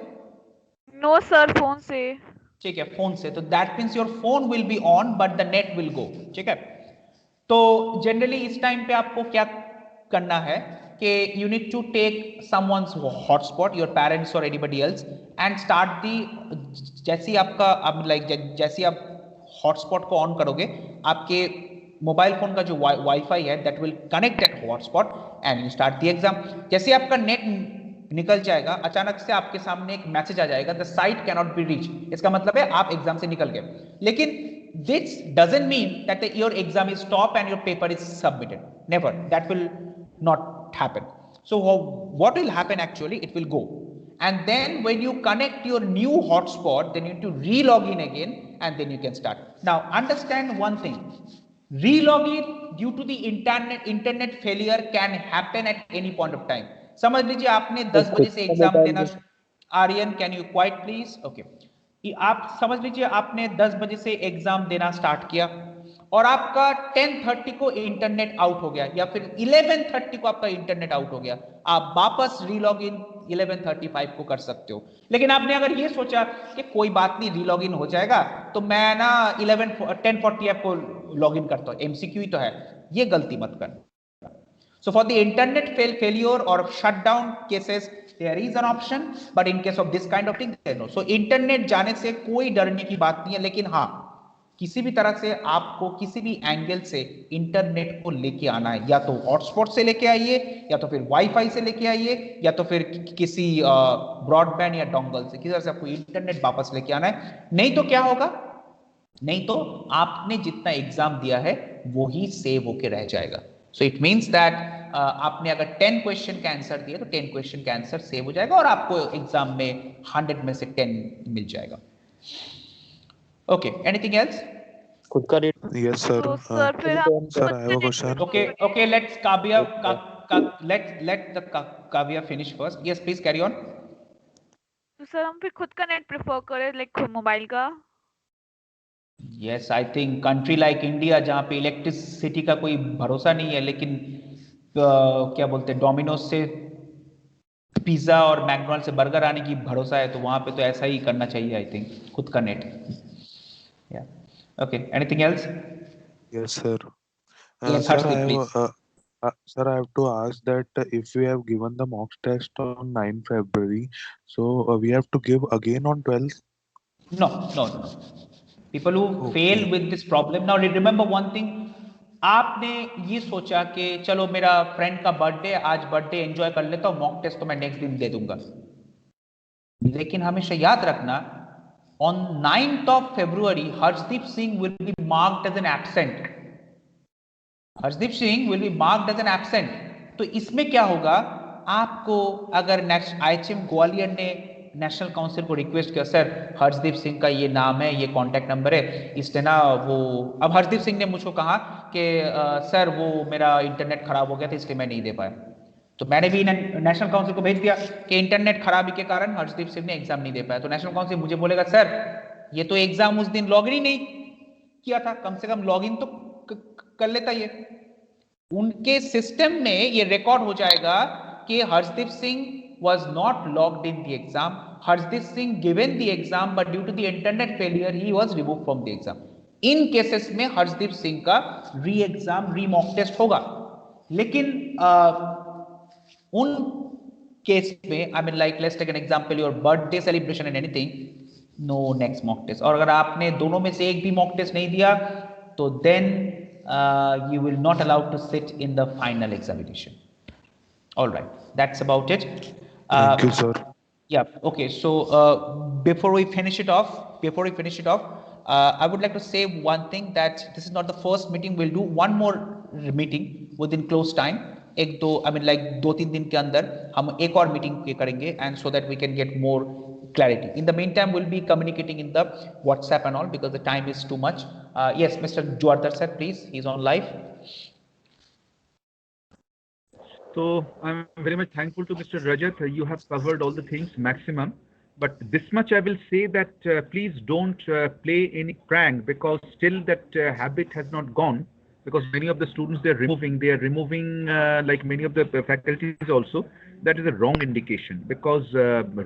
नो सर, फोन से. ठीक है, फोन से. तो that means your phone will be on but the net will go. ठीक है, तो जनरली इस टाइम पे आपको क्या करना है कि you need to take someone's hotspot, your parents और anybody else, and start the. जैसे आपका अब जैसे आप हॉटस्पॉट को ऑन करोगे आपके मोबाइल फोन का जो वाईफाई है that will connect at hotspot and you start the exam. जैसे आपका नेट निकल जाएगा अचानक से आपके सामने एक मैसेज आ जाएगा, the site can not be reach. इसका मतलब है आप एग्जाम से निकल गए. लेकिन this doesn't mean that your exam is stop and your paper is submitted. Never, that will not happen. So what will happen actually, it will go and then when you connect your new hotspot then you need to re-log in again and then you can start. Now understand one thing, re-log in due to the internet failure can happen at any point of time. समझ लीजिए आपने 10 बजे से exam देना, Aryan can you quite please. Okay, आप समझ लीजिए आपने 10 बजे से एग्जाम देना स्टार्ट किया और आपका 10:30 को इंटरनेट आउट हो गया या फिर 11:30 को आपका इंटरनेट आउट हो गया. आप वापस रीलॉग इन 11:35 को कर सकते हो. लेकिन आपने अगर ये सोचा कि कोई बात नहीं रीलॉग इन हो जाएगा तो मैं ना 10:40 को लॉग इन करता हूँ, MCQ ही तो है, ये गलती मत करना. So for the internet failure or shutdown cases there is an option, but in case of this kind of thing there is no. So internet जाने से कोई डरने की बात नहीं है, लेकिन हाँ किसी भी तरह से आपको किसी भी एंगल से इंटरनेट को लेके आना है, या तो हॉटस्पॉट से लेके आइए या तो फिर वाईफाई से लेके आइए या तो फिर किसी ब्रॉडबैंड या डोंगल से, किसी तरह से आपको इंटरनेट वापस लेके आना है. नहीं तो क्या होगा, नहीं तो आपने जितना एग्जाम दिया है वो ही सेव होके रह जाएगा. सो इट मीन्स दैट आपने अगर 10 क्वेश्चन का आंसर दिया तो 10 क्वेश्चन का आंसर सेव हो जाएगा और आपको एग्जाम में 100 में से 10 मिल जाएगा. Okay, anything else? खुद का rate. Yes, sir. So, sir, फिर हम Sir, I have a question. Okay, let's let the Kavya finish first. Yes, please carry on. तो सर हम फिर खुद का नेट प्रेफर करें, लाइक मोबाइल का? Yes, I think country like India जहाँ पे इलेक्ट्रिसिटी का कोई भरोसा नहीं है, लेकिन क्या बोलते हैं डोमिनोज से पिज्जा और मैकडॉनल्ड से बर्गर आने की भरोसा है, तो वहाँ पे तो ऐसा ही करना चाहिए. आई थिंक खुद का net. Yeah. Okay. Anything else? Yes, sir. Yes, Sir, Harshdeep, I please. sir, I have to ask that if we have given the mock test on 9 February, so we have to give again on 12th? No. People who fail with this problem. Now remember one thing. आपने ये सोचा कि चलो मेरा friend का birthday, आज birthday enjoy कर लेता हूँ, मॉक टेस्ट तो मैं नेक्स्ट दिन दे दूंगा. लेकिन हमेशा याद रखना On 9th of February, Harshdeep Singh will be marked as an absent. Harshdeep Singh will be marked as an absent. तो इसमें क्या होगा, आपको अगर IHM ग्वालियर ने नेशनल काउंसिल को रिक्वेस्ट किया, सर हर्षदीप सिंह का ये नाम है, ये कॉन्टैक्ट नंबर है, इसने ना वो, अब हर्षदीप सिंह ने मुझको कहा कि सर वो मेरा इंटरनेट खराब हो गया था इसलिए मैं नहीं दे पाया, तो मैंने भी नेशनल काउंसिल को भेज दिया कि इंटरनेट खराबी के कारण हर्षदीप सिंह ने एग्जाम नहीं दे पाया। तो नेशनल काउंसिल मुझे बोलेगा, सर ये तो एग्जाम उस दिन लॉग इन ही नहीं किया था, कम से कम लॉग इन तो कर लेता। ये उनके सिस्टम में ये रिकॉर्ड हो जाएगा कि Harshdeep Singh was not logged in the exam. Harshdeep Singh given the exam but due to the internet failure he was removed from the exam. In cases में हर्षदीप सिंह का री एग्जाम री मॉक टेस्ट होगा। लेकिन उन केस में I mean like let's take an example your birthday celebration and anything, no next mock test. और अगर आपने दोनों में से एक भी मॉक टेस्ट नहीं दिया तो then you will not allowed to sit in the final examination. All right, that's about it. Thank you, sir. Yeah, okay. So before we finish it off, I would like to say one thing, that this is not the first meeting. We'll do one more meeting within close time. एक दो I mean like 2-3 दिन के अंदर हम एक और meeting करेंगे, and so that we can get more clarity. In the meantime, we'll be communicating in the WhatsApp and all because the time is too much. Yes, Mr. Juardar sir, please. He's on live. So I'm very much thankful to Mr. Rajat. You have covered all the things maximum, but this much I will say that please don't play any prank, because still that habit has not gone. Because many of the students they are removing like many of the faculties also. That is a wrong indication, because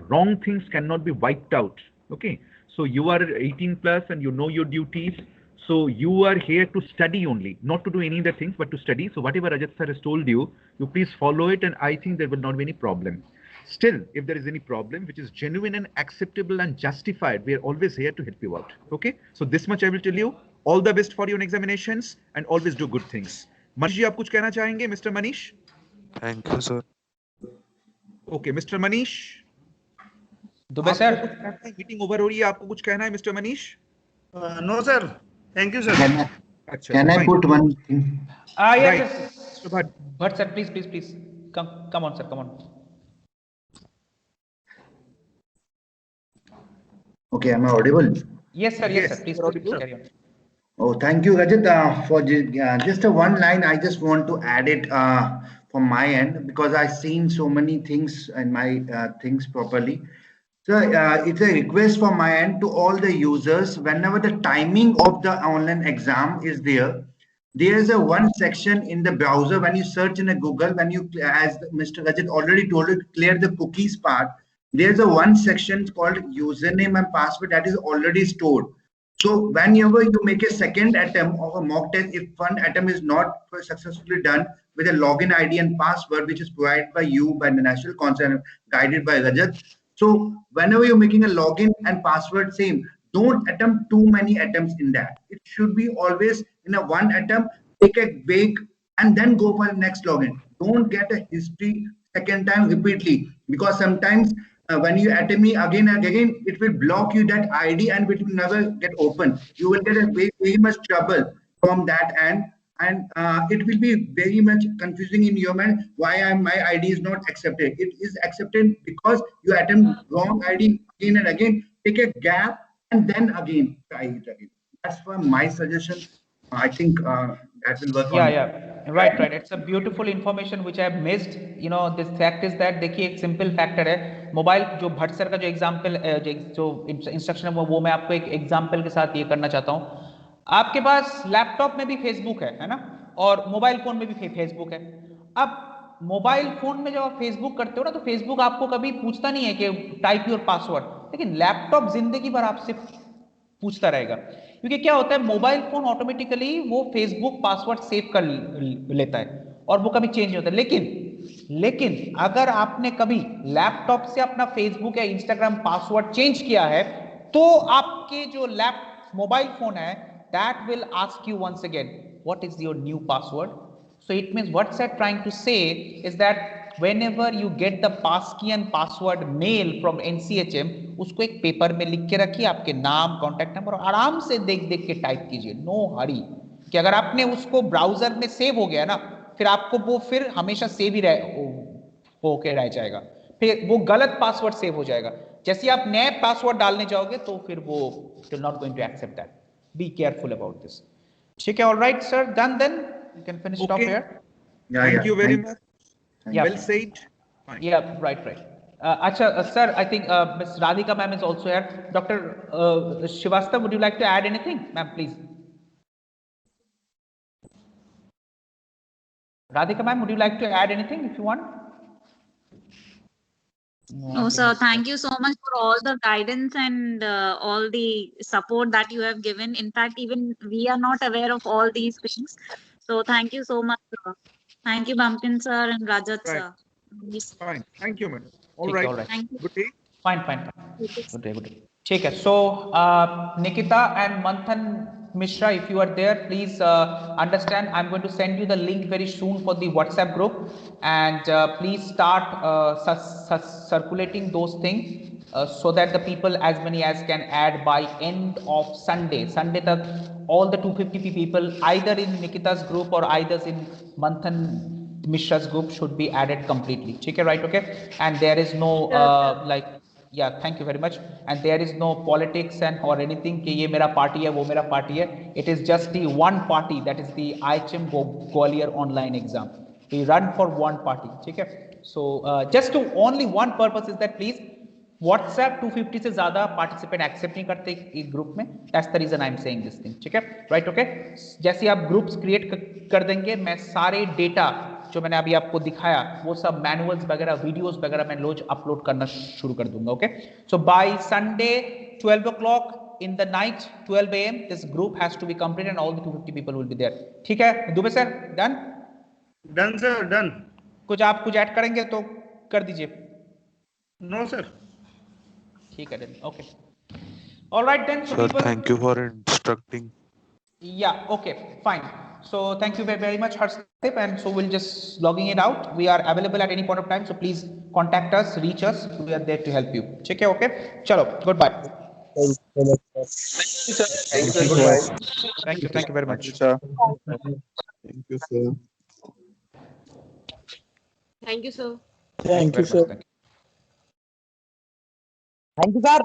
wrong things cannot be wiped out. Okay, so you are 18 plus and you know your duties. So you are here to study only, not to do any other things, but to study. So whatever Rajat sir has told you, you please follow it, and I think there will not be any problem. Still, if there is any problem which is genuine and acceptable and justified, we are always here to help you out. Okay, so this much I will tell you. All the best for your examinations and always do good things. Manish ji, आप कुछ कहना चाहेंगे, Mr. Manish? Thank you, sir. Okay, Mr. Manish. Dubey sir, meeting over हो रही है, आपको कुछ कहना है Mr. Manish? No sir, thank you sir. Can I put one thing? Yes, but sir, please, come on sir, come on. Okay, am I audible? Yes sir, please carry on. Oh, thank you, Rajat, for just a one line. I just want to add it from my end, because I've seen so many things in my things properly. So it's a request from my end to all the users. Whenever the timing of the online exam is there's a one section in the browser. When you search in a Google, when you, as Mr. Rajat already told you, clear the cookies part, there's a one section called username and password that is already stored. So whenever you make a second attempt of a mock test, if one attempt is not successfully done with a login ID and password, which is provided by you, by the National Council, guided by Rajat. So whenever you're making a login and password same, don't attempt too many attempts in that. It should be always in a one attempt, take a break and then go for the next login. Don't get a history second time repeatedly, because sometimes when you attempt me again and again, it will block you that ID and it will never get open. You will get a very much trouble from that end, and it will be very much confusing in your mind why my ID is not accepted. It is accepted because you attempt wrong ID again and again. Take a gap and then again try it again. That's for my suggestion. I think that will work. Right. It's a beautiful information which I have missed. You know, this fact is that देखिए एक simple factor है, mobile जो Bhatt sir का जो example जो instruction है वो मैं आपको एक एग्जाम्पल के साथ ये करना चाहता हूँ। आपके पास लैपटॉप में भी फेसबुक है ना, और मोबाइल फोन में भी फेसबुक है। अब मोबाइल फोन में जब आप फेसबुक करते हो ना, तो फेसबुक आपको कभी पूछता नहीं है कि टाइप योर पासवर्ड, लेकिन लैपटॉप जिंदगी भर आपसे पूछता रहेगा, क्योंकि क्या होता है, मोबाइल फोन ऑटोमेटिकली वो फेसबुक पासवर्ड सेव कर लेता है और वो कभी चेंज नहीं होता। लेकिन अगर आपने कभी लैपटॉप से अपना फेसबुक या इंस्टाग्राम पासवर्ड चेंज किया है, तो आपके जो मोबाइल फोन है, that will ask you once again, what is your new password? So it means what's that trying to say is that whenever you get the passkey and password mail from NCHM, उसको एक paper में लिख के रखिए, आपके नाम, contact number, और आराम से देख देख के टाइप कीजिए, नो हरी। कि अगर आपने उसको ब्राउजर में सेव हो गया ना, फिर आपको वो फिर हमेशा सेव ही होके रह जाएगा, फिर वो गलत पासवर्ड सेव हो जाएगा। जैसे आप नए पासवर्ड डालने जाओगे तो फिर वो not going to accept that, be careful about this. ठीक है, alright sir, done then, you can finish it off here. Thank you very much. Yeah. Well said. Fine. Yeah, right. Acha, sir, I think Ms. Radhika ma'am is also here. Dr. Srivastava, would you like to add anything, ma'am, please? Radhika ma'am, would you like to add anything if you want? No, sir. Thank you so much for all the guidance and all the support that you have given. In fact, even we are not aware of all these things. So thank you so much, sir. Thank you, Bumpkin sir and Rajat Right. sir. Yes. Fine. Thank you, madam. All ठीक है, right. all right. Thank you. Good day. Fine. Good day. ठीक है. So Nikita and Manthan Mishra, if you are there, please understand. I'm going to send you the link very soon for the WhatsApp group, and please start circulating those things so that the people, as many as can add by end of Sunday. Sunday tak all the 250 people either in Nikita's group or either in Manthan Mishra's group should be added completely. Okay, right? Okay, and there is no like. Yeah, thank you very much. And there is no politics and or anything कि ये मेरा party है, वो मेरा party है. It is just the one party, that is the IHM Gwalior online exam. We run for one party. ठीक है? So just to only one purpose is that please WhatsApp 250 से ज़्यादा participant accept नहीं करते एक group में. That's the reason I'm saying this thing. ठीक है? Right? Okay? जैसे आप ग्रुप्स क्रिएट कर देंगे, मैं सारे डेटा जो मैंने अभी आपको दिखाया वो सब मैनुअल्स वगैरह, वीडियोस वगैरह मैं रोज अपलोड करना शुरू कर दूंगा। Okay, so by Sunday 12 o'clock in the night 12 AM this group has to be completed and all the 250 people will be there। ठीक है Dubey sir, done sir, done. कुछ आप कुछ ऐड करेंगे तो कर दीजिए। No sir. ठीक है, done, okay, alright then. Sir thank you for instructing. Yeah, okay, fine. So thank you very much, Harshdeep, and so we'll just logging it out. We are available at any point of time, so please contact us, reach us. We are there to help you. Okay, okay. Chalo, goodbye. Thank you so much, sir. Thank you, sir. Thank you, goodbye. Thank you very much. sir. Thank you, sir. Thank you, sir. Thank you, sir. Thank you. Thank you, sir.